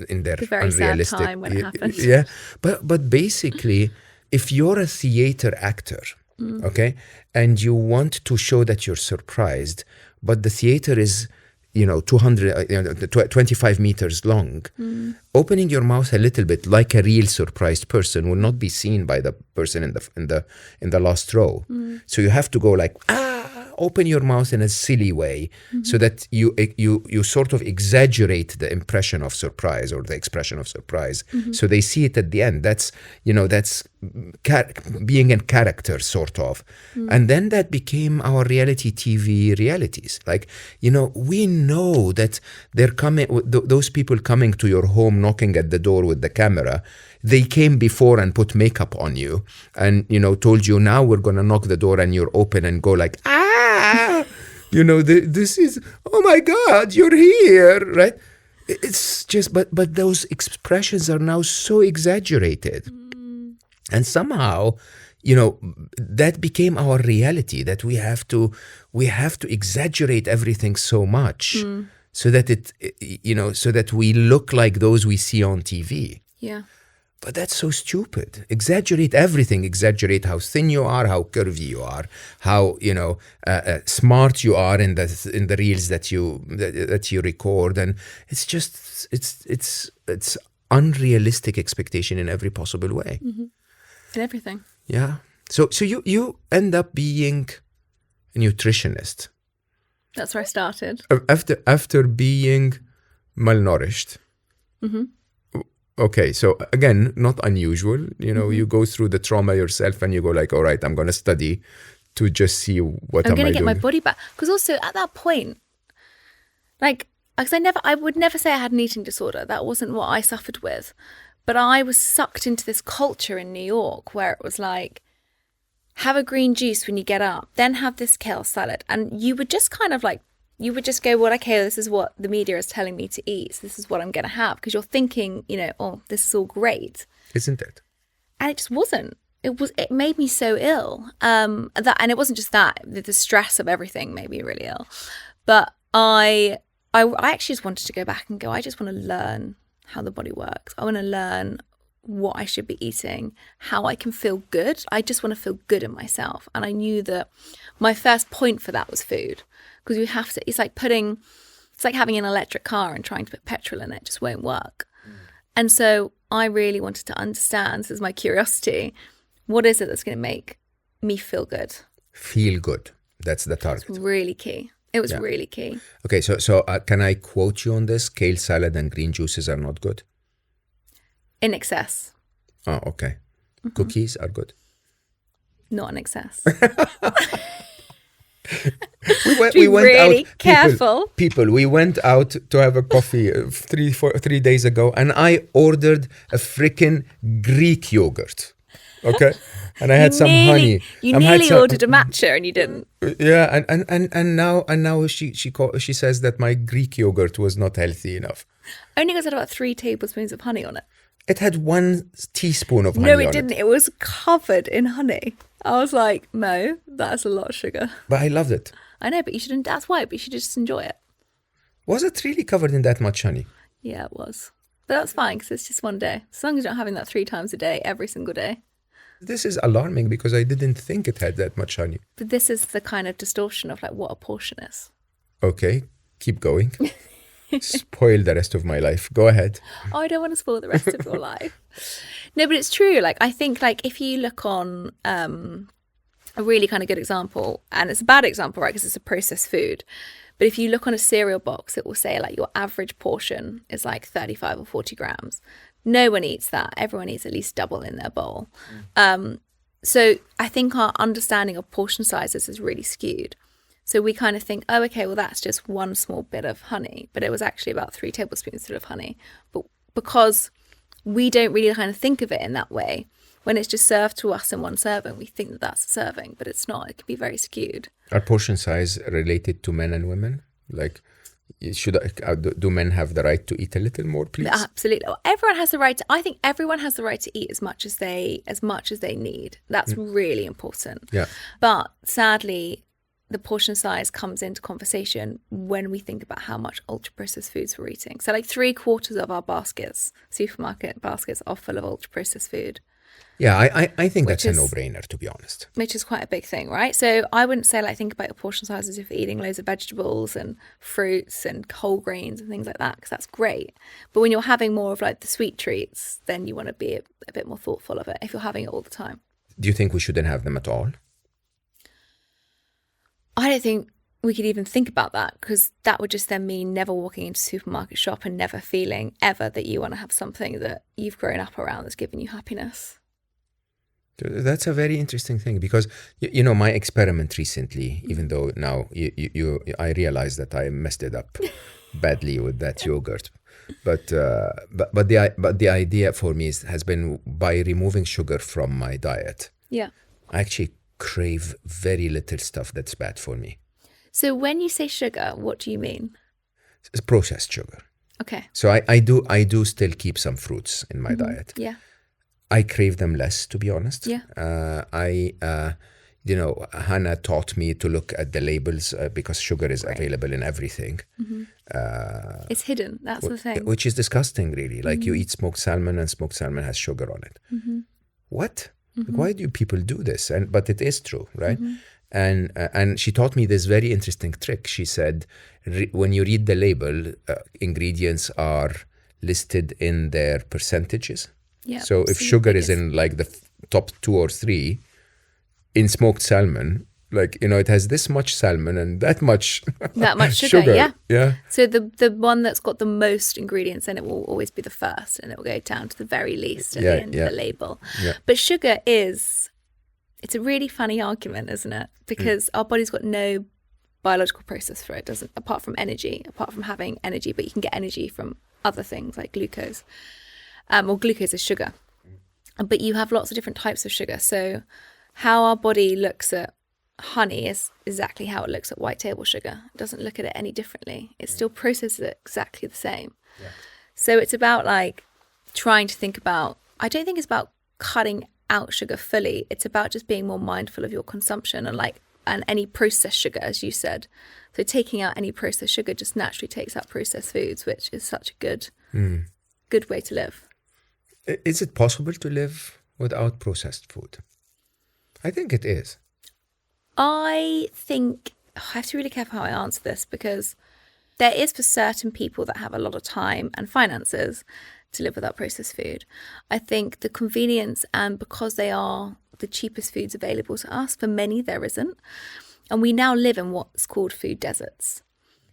In their very unrealistic sad time when it happened. Yeah, but basically, if you're a theater actor, okay, and you want to show that you're surprised, but the theater is 25 meters long, opening your mouth a little bit like a real surprised person will not be seen by the person in the last row. So you have to go like, open your mouth in a silly way, so that you sort of exaggerate the impression of surprise or the expression of surprise, so they see it at the end. That's being in character, sort of. And then that became our reality TV realities. Like, we know that they're coming, those people coming to your home, knocking at the door with the camera, they came before and put makeup on you and, told you, now we're going to knock the door, and you're open and go like, this is, oh my God, you're here, right? It's just, but those expressions are now so exaggerated. And somehow, that became our reality, that we have to exaggerate everything so much so that so that we look like those we see on TV. Yeah. But that's so stupid. Exaggerate everything. Exaggerate how thin you are, how curvy you are, how smart you are in the reels that you record, and it's just it's unrealistic expectation in every possible way. Mm-hmm. In everything. Yeah. So you end up being a nutritionist. That's where I started. After being malnourished. Mm-hmm. Okay, so again, not unusual. You go through the trauma yourself and you go like, all right, I'm going to study to just see what am I doing. I'm going to get my body back. Because also at that point, because I would never say I had an eating disorder. That wasn't what I suffered with. But I was sucked into this culture in New York where it was like, have a green juice when you get up, then have this kale salad. And you would just kind of you would just go, well, okay, this is what the media is telling me to eat. So this is what I'm going to have. Because you're thinking, oh, this is all great. Isn't it? And it just wasn't. It made me so ill. And it wasn't just that. The stress of everything made me really ill. But I actually just wanted to go back and go, I just want to learn how the body works. I want to learn what I should be eating, how I can feel good. I just want to feel good in myself. And I knew that my first point for that was food. Because you have to, it's like having an electric car and trying to put petrol in it. It just won't work. And so I really wanted to understand, this is my curiosity, what is it that's going to make me feel good? Feel good. That's the target. It's really key. It was really key. Okay, so can I quote you on this? Kale salad and green juices are not good? In excess. Oh, okay. Mm-hmm. Cookies are good? Not in excess. we went really out, careful. People, we went out to have a coffee 3 days ago, and I ordered a freaking Greek yogurt. Okay, and I had some honey. You nearly ordered a matcha, and you didn't. Yeah, and now she says that my Greek yogurt was not healthy enough. Only because it had about 3 tablespoons of honey on it. It had 1 teaspoon of honey on it. No, it didn't. It was covered in honey. I was like, Mo, that's a lot of sugar. But I loved it. I know, but you shouldn't. That's why. But you should just enjoy it. Was it really covered in that much honey? Yeah, it was. But that's fine because it's just one day. As long as you're not having that 3 times a day, every single day. This is alarming because I didn't think it had that much honey. But this is the kind of distortion of what a portion is. Okay, keep going. Spoil the rest of my life. Go ahead. Oh, I don't want to spoil the rest of your life. No, but it's true. I think if you look on a really kind of good example, and it's a bad example, right, because it's a processed food. But if you look on a cereal box, it will say your average portion is 35 or 40 grams. No one eats that. Everyone eats at least double in their bowl. So I think our understanding of portion sizes is really skewed. So we kind of think, oh, okay, well, that's just 1 small bit of honey. But it was actually about 3 tablespoons of honey. But because we don't really kind of think of it in that way, when it's just served to us in 1 serving, we think that that's a serving, but it's not. It can be very skewed. Are portion size related to men and women? Do men have the right to eat a little more, please? Absolutely. Everyone has the right to. I think everyone has the right to eat as much as they need. That's really important. Yeah. But sadly, the portion size comes into conversation when we think about how much ultra-processed foods we're eating. So 3/4 of our supermarket baskets are full of ultra-processed food. Yeah, I think that's a no-brainer, to be honest. Which is quite a big thing, right? So I wouldn't say think about your portion sizes if you're eating loads of vegetables and fruits and whole grains and things like that, because that's great. But when you're having more of the sweet treats, then you want to be a bit more thoughtful of it if you're having it all the time. Do you think we shouldn't have them at all? I don't think we could even think about that, because that would just then mean never walking into a supermarket shop and never feeling ever that you want to have something that you've grown up around that's given you happiness. That's a very interesting thing, because my experiment recently, even though now I realize that I messed it up badly with that yogurt, but the idea for me has been, by removing sugar from my diet, I actually crave very little stuff that's bad for me. So when you say sugar, what do you mean? It's processed sugar. Okay. So I do still keep some fruits in my diet. Yeah. I crave them less, to be honest. Yeah. Hannah taught me to look at the labels because sugar is available in everything. It's hidden. That's the thing. Which is disgusting, really. Like you eat smoked salmon and smoked salmon has sugar on it. What? Why do people do this? But it is true, right? And she taught me this very interesting trick. She said, when you read the label, ingredients are listed in their percentages. Yeah. So if sugar is in like the top 2 or 3, in smoked salmon, it has this much salmon and that much sugar. Yeah. So the one that's got the most ingredients in it will always be the first, and it will go down to the very least at the end of the label. Yeah. But sugar it's a really funny argument, isn't it? Because our body's got no biological process for it, apart from having energy, but you can get energy from other things like glucose. Or glucose is sugar. But you have lots of different types of sugar. So how our body looks at honey is exactly how it looks at white table sugar. It doesn't look at it any differently. It still processes it exactly the same. Yeah. So it's about trying to think about, I don't think it's about cutting out sugar fully. It's about just being more mindful of your consumption and any processed sugar, as you said. So taking out any processed sugar just naturally takes out processed foods, which is such a good way to live. Is it possible to live without processed food? I think it is. I think I have to be really careful how I answer this, because there is for certain people that have a lot of time and finances to live without processed food. I think the convenience, and because they are the cheapest foods available to us, for many there isn't. And we now live in what's called food deserts.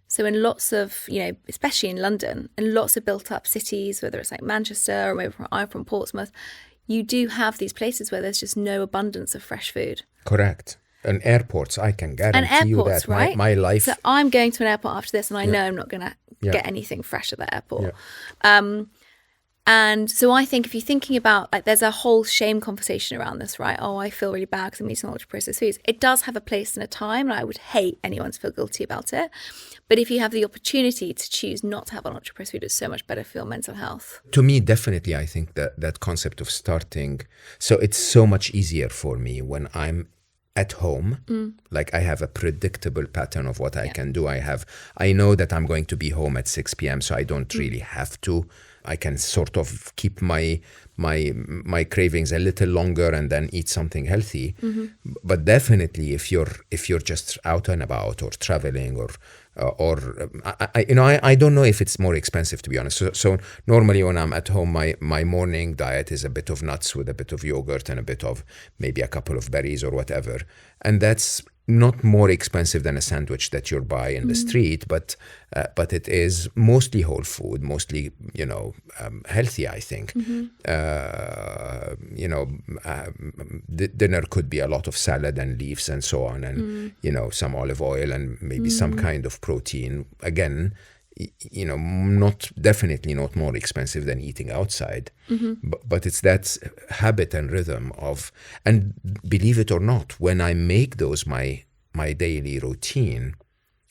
So in lots of, especially in London, in lots of built up cities, whether it's like Manchester or maybe I'm from Portsmouth, you do have these places where there's just no abundance of fresh food. Correct. And airports, I can guarantee you that. Right? My life. So I'm going to an airport after this, and I know I'm not going to get anything fresh at the airport. Yeah. And so I think if you're thinking about, there's a whole shame conversation around this, right? Oh, I feel really bad because I'm eating ultra-processed foods. It does have a place and a time, and I would hate anyone to feel guilty about it. But if you have the opportunity to choose not to have an ultra-processed food, it's so much better for your mental health. To me, definitely, I think that concept of starting, so it's so much easier for me when I'm at home, I have a predictable pattern of what I can do. I know that I'm going to be home at 6 p.m., so I don't really have to. I can sort of keep my cravings a little longer and then eat something healthy. But definitely, if you're just out and about or traveling or I don't know if it's more expensive, to be honest. So normally when I'm at home, my morning diet is a bit of nuts with a bit of yogurt and a bit of maybe a couple of berries or whatever, and that's not more expensive than a sandwich that you buy in the street, but it is mostly whole food, mostly healthy, I think. Dinner could be a lot of salad and leaves and so on, and some olive oil and maybe some kind of protein. Again, definitely not more expensive than eating outside, but it's that habit and rhythm of, and believe it or not, when I make those my daily routine,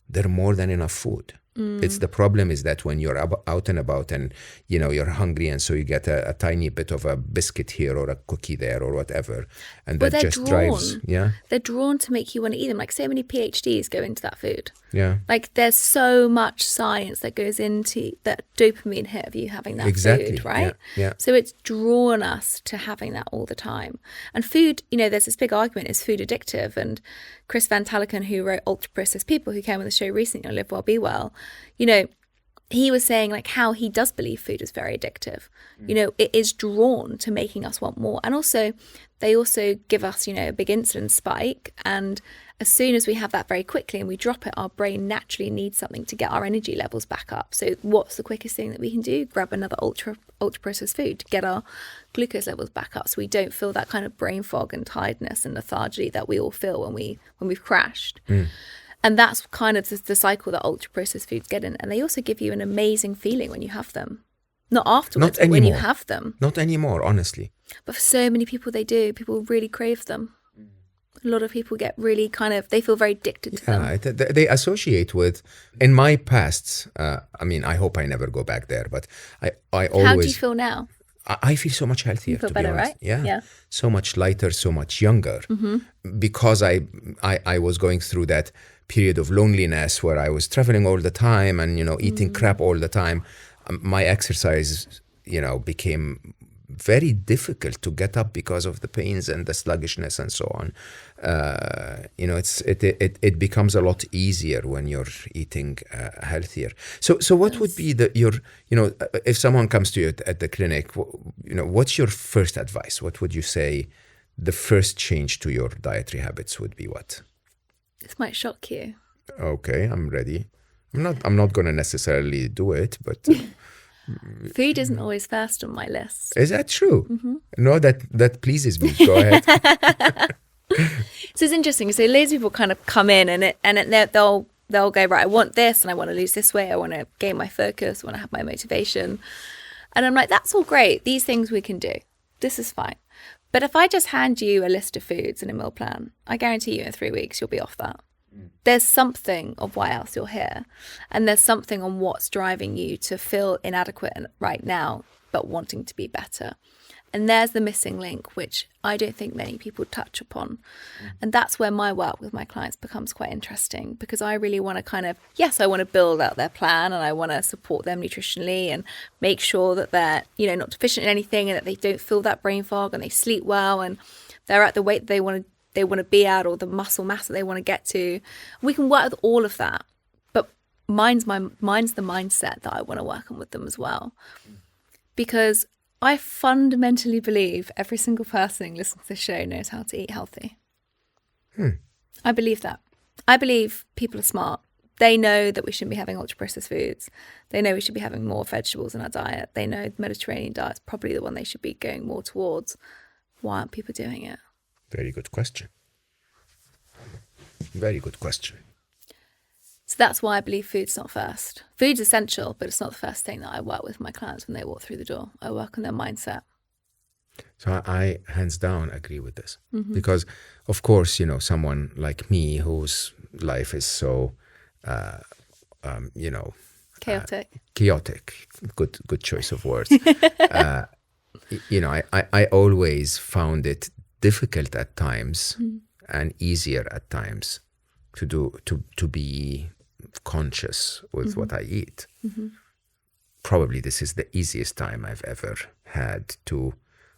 they're more than enough food. It's the problem is that when you're out and about and you're hungry, and so you get a tiny bit of a biscuit here or a cookie there or whatever, and that just drives. They're drawn to make you want to eat them. So many PhDs go into that food. Yeah. There's so much science that goes into that dopamine hit of you having that food, right? Yeah. So it's drawn us to having that all the time. And food, there's this big argument, is food addictive? And Chris Van Taliken, who wrote Ultra Processed People, who came on the show recently on Live Well, Be Well, he was saying how he does believe food is very addictive. It is drawn to making us want more. And also, they also give us, a big insulin spike. And as soon as we have that very quickly and we drop it, our brain naturally needs something to get our energy levels back up. So what's the quickest thing that we can do? Grab another ultra processed food to get our glucose levels back up, so we don't feel that kind of brain fog and tiredness and lethargy that we all feel when we've crashed. And that's kind of the cycle that ultra processed foods get in. And they also give you an amazing feeling when you have them. Not afterwards, but when you have them. Not anymore, honestly. But for so many people, they do. People really crave them. A lot of people get really they feel very addicted to them. They associate with, in my past, I hope I never go back there, but I always... How do you feel now? I feel so much healthier, feel to better, be honest. right? Yeah. Yeah. So much lighter, so much younger. Because I was going through that period of loneliness where I was traveling all the time and, eating crap all the time. My exercise, became very difficult to get up because of the pains and the sluggishness and so on. It becomes a lot easier when you're eating healthier. So what would be if someone comes to you at the clinic, what's your first advice? What would you say the first change to your dietary habits would be? What? This might shock you. Okay, I'm ready. I'm not going to necessarily do it, but Food isn't always first on my list. Is that true? No, that pleases me. Go ahead. So it's interesting. So loads of people kind of come in and they'll go, right, I want this and I want to lose this weight. I want to gain my focus. I want to have my motivation. And I'm like, that's all great. These things we can do. This is fine. But if I just hand you a list of foods and a meal plan, I guarantee you in 3 weeks you'll be off that. There's something of why else you're here. And there's something on what's driving you to feel inadequate right now, but wanting to be better. And there's the missing link, which I don't think many people touch upon. And that's where my work with my clients becomes quite interesting, because I really want to I want to build out their plan and I want to support them nutritionally and make sure that they're, not deficient in anything and that they don't feel that brain fog and they sleep well and they're at the weight they want to be at or the muscle mass that they want to get to. We can work with all of that. But mine's the mindset that I want to work on with them as well. Because I fundamentally believe every single person who listens to the show knows how to eat healthy. I believe that. I believe people are smart. They know that we shouldn't be having ultra-processed foods. They know we should be having more vegetables in our diet. They know the Mediterranean diet's probably the one they should be going more towards. Why aren't people doing it? Very good question. Very good question. So that's why I believe food's not first. Food's essential, but it's not the first thing that I work with my clients when they walk through the door. I work on their mindset. So I hands down agree with this. Because, of course, someone like me whose life is so, Chaotic. Chaotic. Good choice of words. I always found it difficult at times and easier at times to be conscious with what I eat. Probably this is the easiest time I've ever had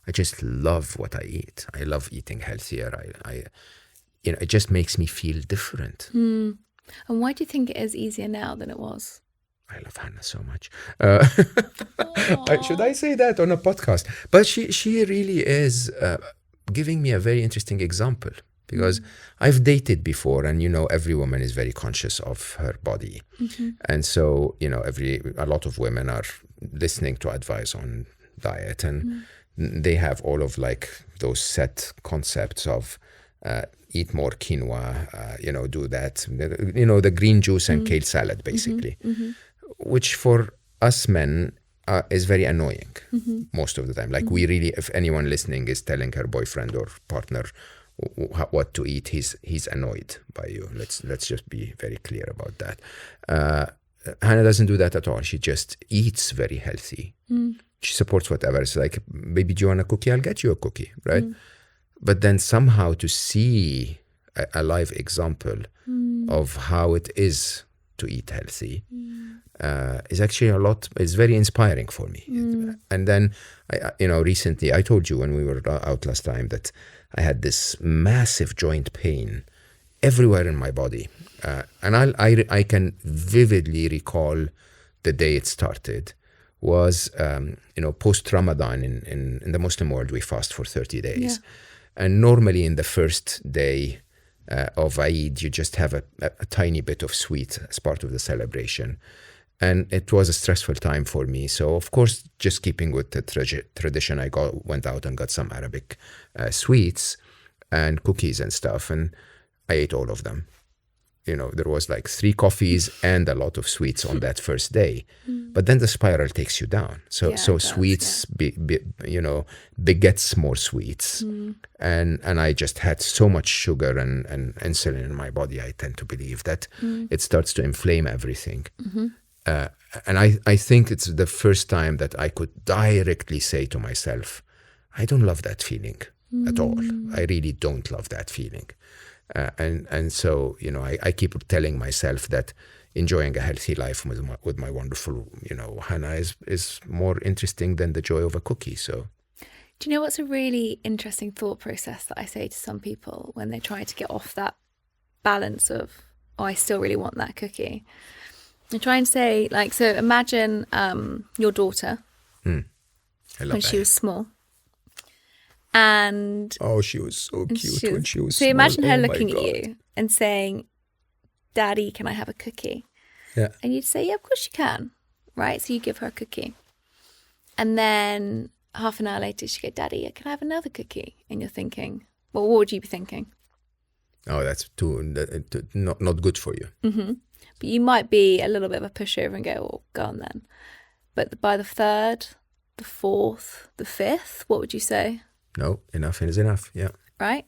I just love what I eat. I love eating healthier. It just makes me feel different. And why do you think it is easier now than it was? I love Hannah so much. Should I say that on a podcast? But she really is giving me a very interesting example, because I've dated before, and every woman is very conscious of her body. And so a lot of women are listening to advice on diet, and they have all of those set concepts of eat more quinoa, do that, the green juice and kale salad basically, which for us men is very annoying most of the time. We really, if anyone listening is telling her boyfriend or partner what to eat, he's annoyed by you. Let's just be very clear about that. Hannah doesn't do that at all. She just eats very healthy. She supports whatever. It's like, baby, do you want a cookie? I'll get you a cookie, right? But then somehow to see a live example of how it is to eat healthy is actually is very inspiring for me. And then, recently, I told you when we were out last time that I had this massive joint pain everywhere in my body. And I can vividly recall the day it started. Was, post-Ramadan in the Muslim world, we fast for 30 days. Yeah. And normally in the first day of Eid, you just have a tiny bit of sweet as part of the celebration. And it was a stressful time for me. So, of course, just keeping with the tradition, I went out and got some Arabic sweets and cookies and stuff. And I ate all of them. There was 3 coffees and a lot of sweets on that first day. But then the spiral takes you down. So sweets, begets more sweets. And I just had so much sugar and insulin in my body, I tend to believe that it starts to inflame everything. And I think it's the first time that I could directly say to myself, I don't love that feeling at all. I really don't love that feeling. And so, you know, I keep telling myself that enjoying a healthy life with my wonderful, you know, Hannah is more interesting than the joy of a cookie. So, do you know what's a really interesting thought process that I say to some people when they try to get off that balance of, oh, I still really want that cookie? I try and say, like, so imagine your daughter when she was small. And oh, she was so cute when she was so small. imagine her Oh my looking at God. you and saying, Daddy, can I have a cookie? Yeah. And you'd say, yeah, of course you can. Right? So you give her a cookie. And then half an hour later, she'd go, Daddy, can I have another cookie? And you're thinking, well, what would you be thinking? Oh, that's not good for you. Mm-hmm. But you might be a little bit of a pushover and go, well, go on then. But by the third, the fourth, the fifth, what would you say? No, enough is enough. Yeah. Right?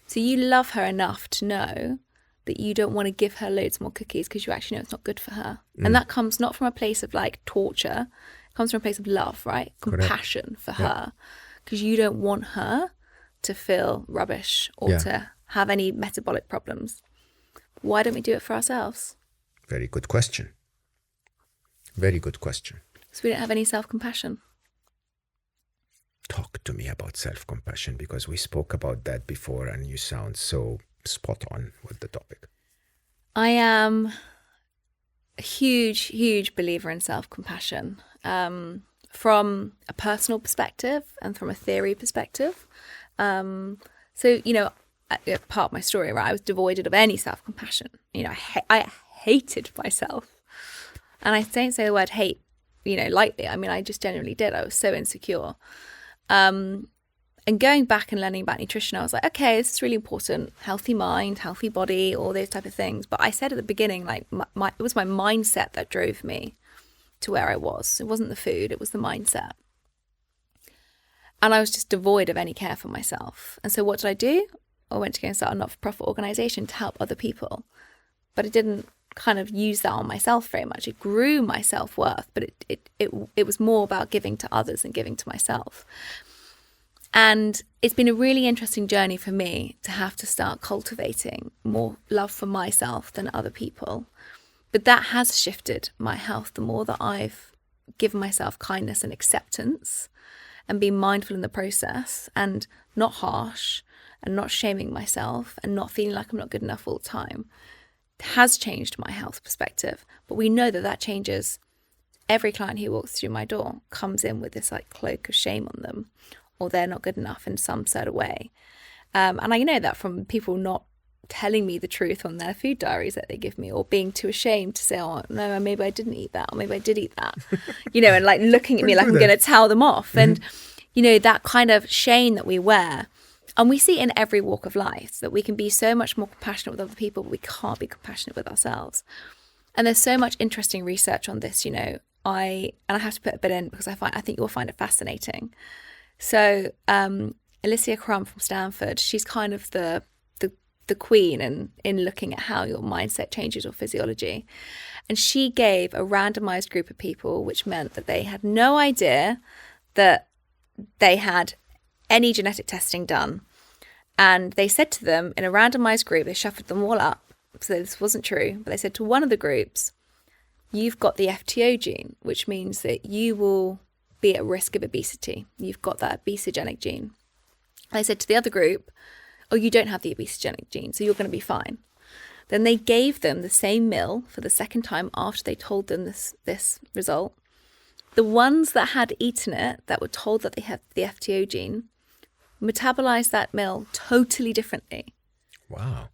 So you love her enough to know that you don't want to give her loads more cookies because you actually know it's not good for her. And that comes not from a place of like torture. It comes from a place of love, right? Compassion for her. Because you don't want her to feel rubbish or to have any metabolic problems. Why don't we do it for ourselves? Very good question. Very good question. So we don't have any self-compassion. Talk to me about self-compassion, because we spoke about that before and you sound so spot on with the topic. I am a huge believer in self-compassion from a personal perspective and from a theory perspective. So, you know, part of my story, right, I was devoid of any self-compassion. You know, I hated myself. And I don't say the word hate, you know, lightly. I mean, I just genuinely did. I was so insecure. And going back and learning about nutrition, I was like, okay, this is really important. Healthy mind, healthy body, all those type of things. But I said at the beginning, like, it was my mindset that drove me to where I was. It wasn't the food, it was the mindset. And I was just devoid of any care for myself. And so what did I do? I went to go and start a not-for-profit organisation to help other people. But I didn't kind of use that on myself very much. It grew my self-worth, but it was more about giving to others than giving to myself. And it's been a really interesting journey for me to have to start cultivating more love for myself than other people. But that has shifted my health the more that I've given myself kindness and acceptance and been mindful in the process and not harsh and not shaming myself and not feeling like I'm not good enough all the time. Has changed my health perspective. But we know that that changes. Every client who walks through my door comes in with this like cloak of shame on them, or they're not good enough in some sort of way. And I know that from people not telling me the truth on their food diaries that they give me, or being too ashamed to say, oh no, maybe I didn't eat that, or maybe I did eat that, you know, and like looking at me like I'm going to tell them off. Mm-hmm. And you know, that kind of shame that we wear. And we see in every walk of life that we can be so much more compassionate with other people, but we can't be compassionate with ourselves. And there's so much interesting research on this, you know. I have to put a bit in because I think you'll find it fascinating. So Alicia Crum from Stanford, she's kind of the queen in looking at how your mindset changes your physiology. And she gave a randomized group of people, which meant that they had no idea that they had any genetic testing done. And they said to them in a randomized group, they shuffled them all up, so this wasn't true, but they said to one of the groups, you've got the FTO gene, which means that you will be at risk of obesity. You've got that obesogenic gene. They said to the other group, oh, you don't have the obesogenic gene, so you're going to be fine. Then they gave them the same meal for the second time after they told them this result. The ones that had eaten it, that were told that they had the FTO gene, metabolized that meal totally differently. Wow.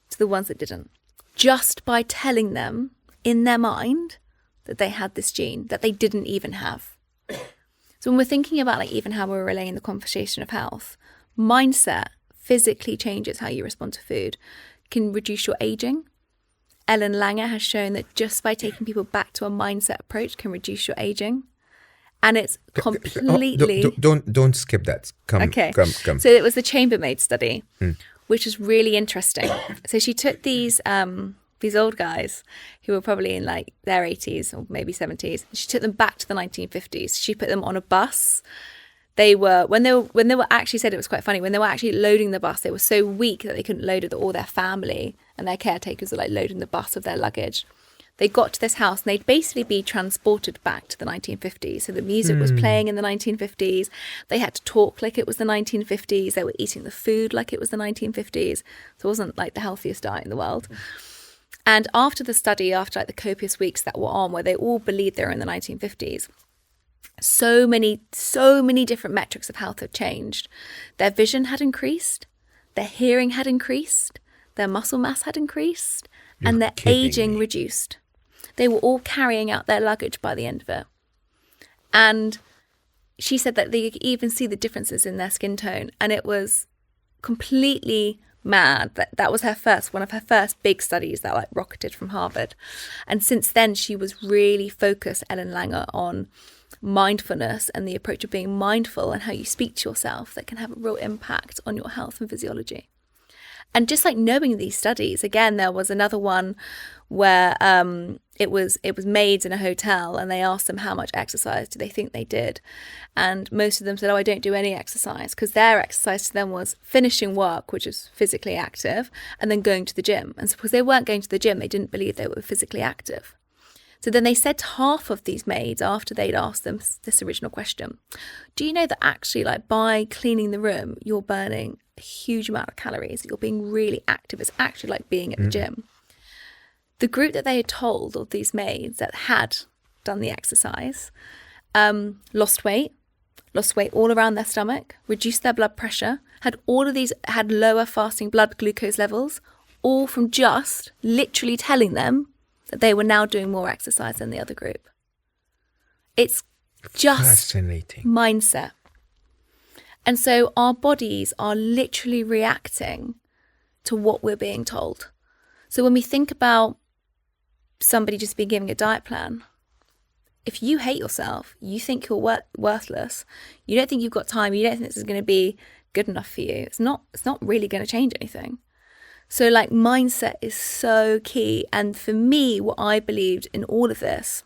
To the ones that didn't. Just by telling them in their mind that they had this gene that they didn't even have. So when we're thinking about like even how we're relaying the conversation of health, mindset physically changes how you respond to food. Can reduce your aging. Ellen Langer has shown that just by taking people back to a mindset approach can reduce your aging. And it's completely... Don't skip that. Come. So it was the chambermaid study, which is really interesting. So she took these these old guys who were probably in like their 80s or maybe 70s. She took them back to the 1950s. She put them on a bus. They were actually said, it was quite funny, when they were actually loading the bus, they were so weak that they couldn't load it, that all their family and their caretakers were like loading the bus of their luggage. They got to this house and they'd basically be transported back to the 1950s. So the music was playing in the 1950s. They had to talk like it was the 1950s. They were eating the food like it was the 1950s. So it wasn't like the healthiest diet in the world. And after the study, after like the copious weeks that were on, where they all believed they were in the 1950s, so many different metrics of health had changed. Their vision had increased, their hearing had increased, their muscle mass had increased, and their aging reduced. They were all carrying out their luggage by the end of it. And she said that they could even see the differences in their skin tone. And it was completely mad. That was one of her first big studies that like rocketed from Harvard. And since then, she was really focused, Ellen Langer, on mindfulness and the approach of being mindful and how you speak to yourself that can have a real impact on your health and physiology. And just like knowing these studies, again, there was another one where it was maids in a hotel, and they asked them how much exercise do they think they did. And most of them said, oh, I don't do any exercise, because their exercise to them was finishing work, which is physically active, and then going to the gym. And so because they weren't going to the gym, they didn't believe they were physically active. So then they said to half of these maids, after they'd asked them this original question, do you know that actually, like, by cleaning the room, you're burning a huge amount of calories, you're being really active, it's actually like being at the gym. The group that they had told, of these maids that had done the exercise, lost weight all around their stomach, reduced their blood pressure, had lower fasting blood glucose levels, all from just literally telling them that they were now doing more exercise than the other group. It's just fascinating mindset. And so our bodies are literally reacting to what we're being told. So when we think about somebody just being given a diet plan, if you hate yourself, you think you're worthless, you don't think you've got time, you don't think this is going to be good enough for you, it's not really going to change anything. So like mindset is so key. And for me, what I believed in all of this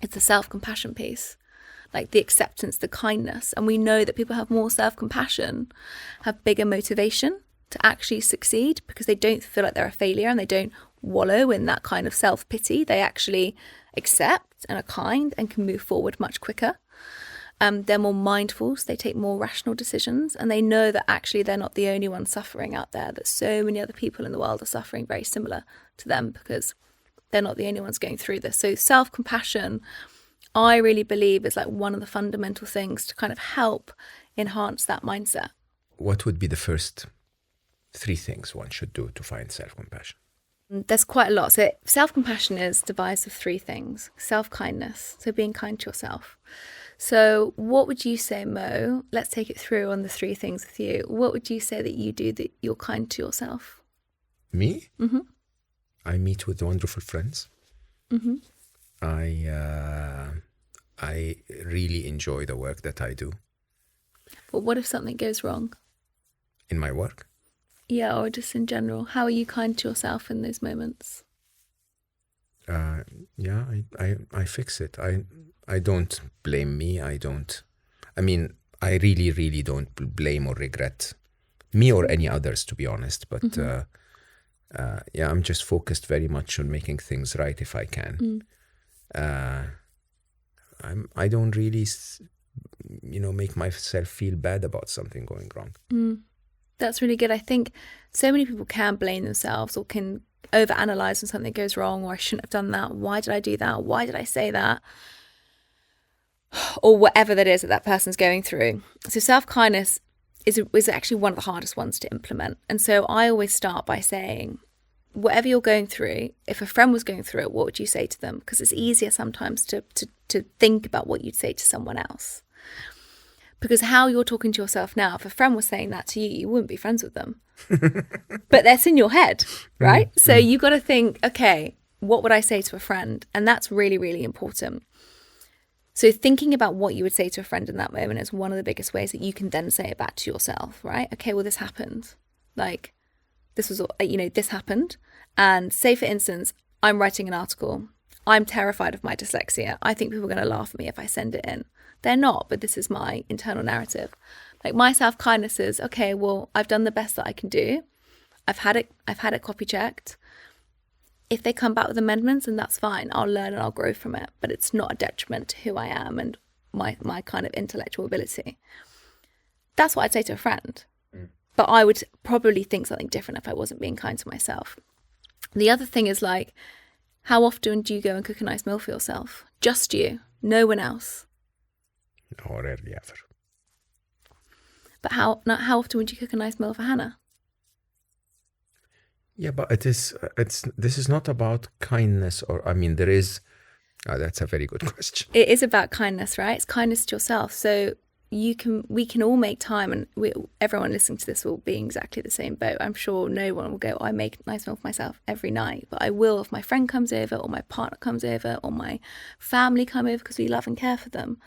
is the self-compassion piece, like the acceptance, the kindness. And we know that people have more self-compassion, have bigger motivation to actually succeed, because they don't feel like they're a failure and they don't wallow in that kind of self-pity. They actually accept and are kind and can move forward much quicker. They're more mindful, so they take more rational decisions, and they know that actually they're not the only ones suffering out there, that so many other people in the world are suffering very similar to them, because they're not the only ones going through this. So self-compassion, I really believe, is like one of the fundamental things to kind of help enhance that mindset. What would be the first 3 things one should do to find self-compassion? There's quite a lot. So self-compassion is devised of 3 things. Self-kindness, so being kind to yourself. So what would you say, Mo? Let's take it through on the 3 things with you. What would you say that you do that you're kind to yourself? Me? Mm-hmm. I meet with wonderful friends. Mm-hmm. I really enjoy the work that I do. But what if something goes wrong? In my work? Yeah, or just in general. How are you kind to yourself in those moments? I fix it. I don't blame me. I really, really don't blame or regret me or any others, to be honest. But I'm just focused very much on making things right if I can. I don't really, make myself feel bad about something going wrong. That's really good. I think so many people can blame themselves or can overanalyze when something goes wrong, or I shouldn't have done that. Why did I do that? Why did I say that? Or whatever that is that person's going through. So self-kindness is actually one of the hardest ones to implement. And so I always start by saying, whatever you're going through, if a friend was going through it, what would you say to them? Because it's easier sometimes to think about what you'd say to someone else. Because how you're talking to yourself now, if a friend was saying that to you, you wouldn't be friends with them. But that's in your head, right? So you got to think, okay, what would I say to a friend? And that's really, really important. So thinking about what you would say to a friend in that moment is one of the biggest ways that you can then say it back to yourself, right? Okay, well, this happened. Like, this was, this happened. And say, for instance, I'm writing an article. I'm terrified of my dyslexia. I think people are going to laugh at me if I send it in. They're not, but this is my internal narrative. Like, my self-kindness is, okay, well, I've done the best that I can do. I've had it copy checked. If they come back with amendments, then that's fine. I'll learn and I'll grow from it. But it's not a detriment to who I am and my kind of intellectual ability. That's what I'd say to a friend. But I would probably think something different if I wasn't being kind to myself. The other thing is, like, how often do you go and cook a nice meal for yourself? Just you, no one else. No, rarely ever. But how often would you cook a nice meal for Hannah? Yeah, but this is not about kindness, or, I mean, there is, that's a very good question. It is about kindness, right? It's kindness to yourself. So we can all make time, and everyone listening to this will be in exactly the same boat. I'm sure no one will go, I make a nice meal for myself every night, but I will if my friend comes over, or my partner comes over, or my family come over, because we love and care for them.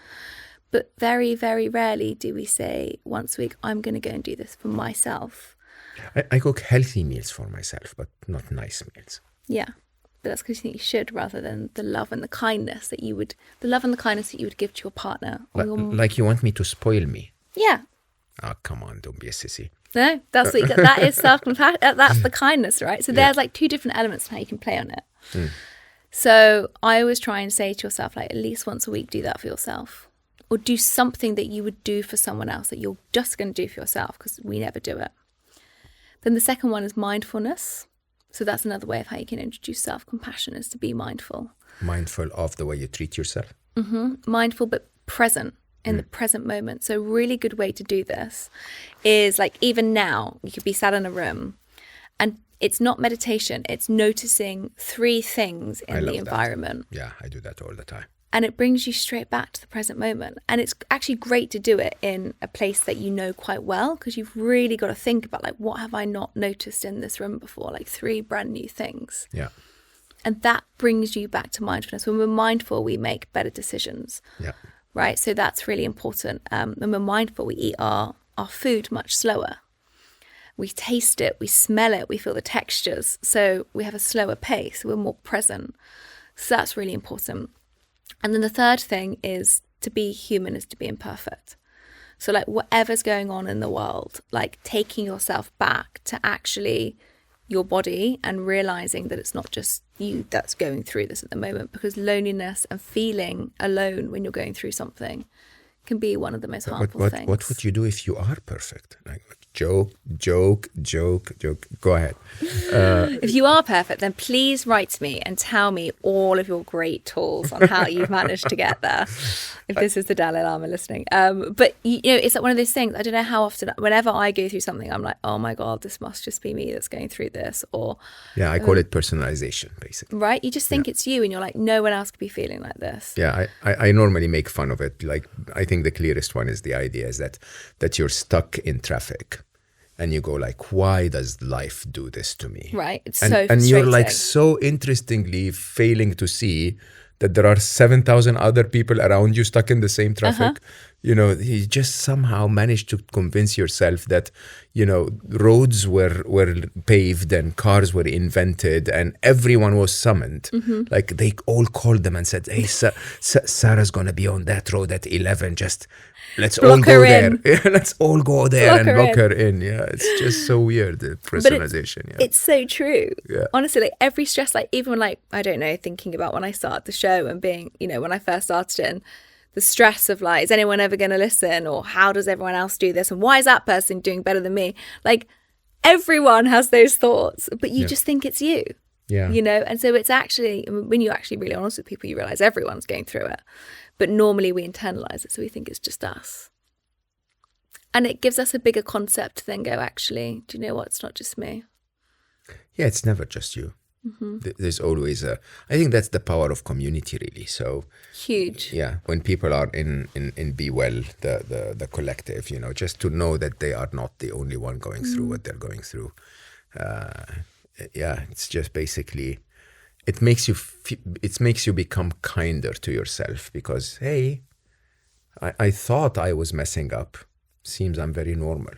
But very, very rarely do we say once a week, I'm going to go and do this for myself. I cook healthy meals for myself, but not nice meals. Yeah, but that's because you think you should, rather than the love and the kindness that you would give to your partner. Like you want me to spoil me? Yeah. Oh, come on, don't be a sissy. No, that is self-compassion. That's the kindness, right? So there's like two different elements to how you can play on it. So I always try and say to yourself, like, at least once a week, do that for yourself. Or do something that you would do for someone else that you're just going to do for yourself, because we never do it. Then the second one is mindfulness. So that's another way of how you can introduce self-compassion, is to be mindful. Mindful of the way you treat yourself? Mindful, but present, in the present moment. So a really good way to do this is, like, even now, you could be sat in a room, and it's not meditation, it's noticing 3 things in the environment. Yeah, I do that all the time. And it brings you straight back to the present moment. And it's actually great to do it in a place that you know quite well, because you've really got to think about, like, what have I not noticed in this room before? Like 3 brand new things. Yeah. And that brings you back to mindfulness. When we're mindful, we make better decisions. Yeah. Right? So that's really important. When we're mindful, we eat our food much slower. We taste it, we smell it, we feel the textures. So we have a slower pace, we're more present. So that's really important. And then the third thing is, to be human is to be imperfect. So, like, whatever's going on in the world, like, taking yourself back to actually your body and realizing that it's not just you that's going through this at the moment, because loneliness and feeling alone when you're going through something can be one of the most harmful things. What would you do if you are perfect? Like, joke. Go ahead. If you are perfect, then please write to me and tell me all of your great tools on how you've managed to get there. If this is the Dalai Lama listening. But, it's like one of those things. I don't know how often, whenever I go through something, I'm like, oh my God, this must just be me that's going through this. Or yeah, I call it personalization, basically. Right? You just think it's you, and you're like, no one else could be feeling like this. Yeah, I normally make fun of it. Like, I think the clearest one is the idea is that you're stuck in traffic. And you go, like, why does life do this to me? Right. It's and you're, like, so interestingly failing to see that there are 7,000 other people around you stuck in the same traffic. You just somehow managed to convince yourself that, roads were paved and cars were invented and everyone was summoned. Like, they all called them and said, hey, Sarah's going to be on that road at 11. Just let's all go there. Let's all go there and lock her in. Yeah, it's just so weird, the personalization. It's so true. Yeah. Honestly, like, every stress, like, even, like, I don't know, thinking about when I started the show and being, when I first started it, and the stress of, like, is anyone ever going to listen, or how does everyone else do this, and why is that person doing better than me? Like, everyone has those thoughts, but you just think it's you. Yeah. And so it's actually, when you're actually really honest with people, you realize everyone's going through it. But normally we internalize it, so we think it's just us. And it gives us a bigger concept to then go, actually, do you know what? It's not just me. Yeah, it's never just you. There's always I think that's the power of community, really. So huge. Yeah, when people are in Be Well, the collective, just to know that they are not the only one going through what they're going through. It's just basically, it makes you become kinder to yourself, because, hey, I thought I was messing up. Seems I'm very normal.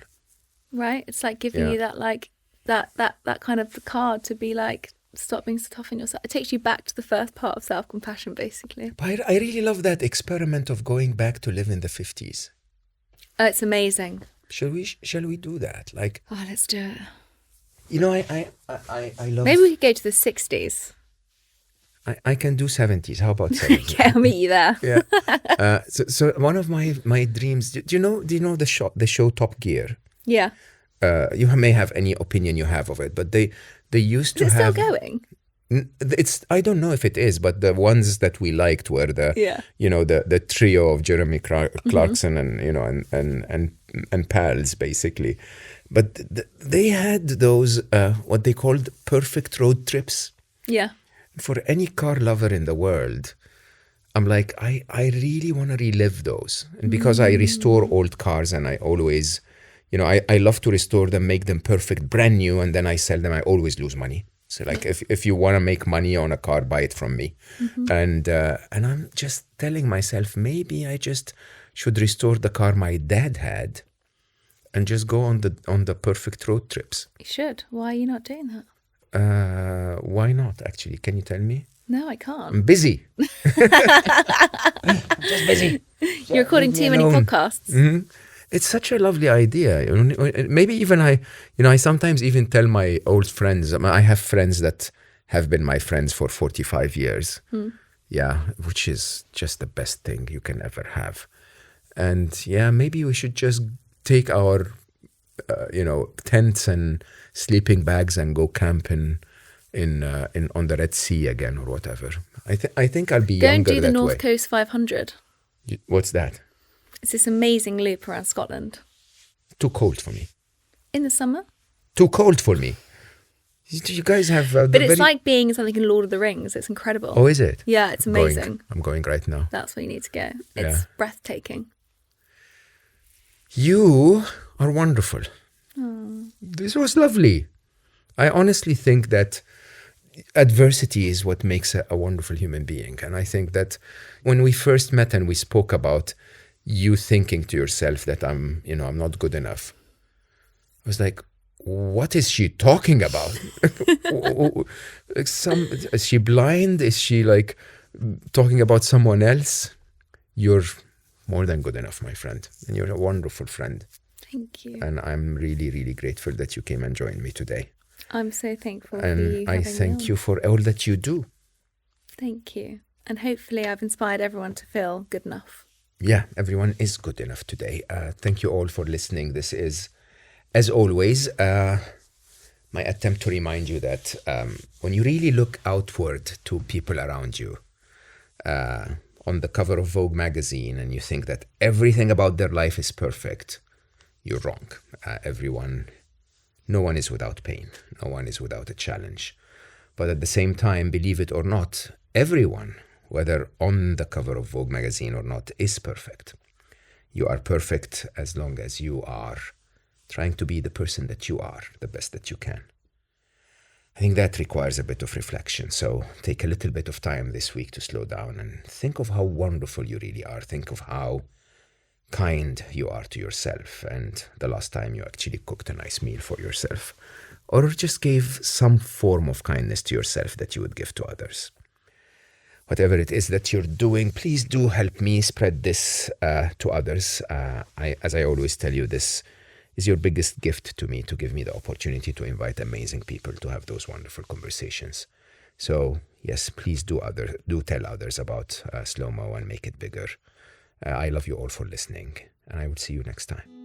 Right? It's like giving you that, like, that kind of card to be like, stop being so tough on yourself. It takes you back to the first part of self-compassion, basically. But I really love that experiment of going back to live in the 50s. Oh, it's amazing. Shall we do that? Like, Oh, let's do it. you know, I love. Maybe we could go to the 60s. I can do 70s. How about 70s? Okay, I'll meet you there. Yeah. So one of my dreams. Do you know the show Top Gear? Yeah. You may have any opinion you have of it, but they used to Is it have. still going? It's I don't know if it is, but the ones that we liked were the trio of Jeremy Clarkson and pals basically, but they had those what they called perfect road trips. Yeah. For any car lover in the world, I'm like, I really want to relive those. And because I restore old cars and I always, I love to restore them, make them perfect, brand new, and then I sell them. I always lose money. So like if you want to make money on a car, buy it from me. And I'm just telling myself, maybe I just should restore the car my dad had and just go on the perfect road trips. You should. Why are you not doing that? Why not, actually? Can you tell me? No, I can't. I'm busy. Just busy. You're recording too many podcasts. Mm-hmm. It's such a lovely idea. Maybe even I sometimes even tell my old friends. I have friends that have been my friends for 45 years. Yeah, which is just the best thing you can ever have. And yeah, maybe we should just take our, tents and sleeping bags and go camping in on the Red Sea again or whatever. I think I'll be younger that way. Go and do the North Coast 500. What's that? It's this amazing loop around Scotland. Too cold for me. In the summer? Too cold for me. You guys have... but it's like being something in Lord of the Rings. It's incredible. Oh, is it? Yeah, it's amazing. I'm going right now. That's where you need to go. It's breathtaking. You are wonderful. This was lovely. I honestly think that adversity is what makes a wonderful human being. And I think that when we first met and we spoke about you thinking to yourself that I'm not good enough, I was like, what is she talking about? Is she blind? Is she like talking about someone else? You're more than good enough, my friend. And you're a wonderful friend. Thank you. And I'm really, really grateful that you came and joined me today. I'm so thankful for And you. I thank you for all that you do. Thank you. And hopefully I've inspired everyone to feel good enough. Yeah, everyone is good enough today. Thank you all for listening. This is, as always, my attempt to remind you that when you really look outward to people around you, on the cover of Vogue magazine, and you think that everything about their life is perfect, you're wrong. No one is without pain. No one is without a challenge. But at the same time, believe it or not, everyone, whether on the cover of Vogue magazine or not, is perfect. You are perfect as long as you are trying to be the person that you are, the best that you can. I think that requires a bit of reflection. So take a little bit of time this week to slow down and think of how wonderful you really are. Think of how kind you are to yourself, and the last time you actually cooked a nice meal for yourself, or just gave some form of kindness to yourself that you would give to others. Whatever it is that you're doing, please do help me spread this to others. As I always tell you, this is your biggest gift to me, to give me the opportunity to invite amazing people to have those wonderful conversations. So yes, please do tell others about Slow Mo and make it bigger. I love you all for listening, and I will see you next time.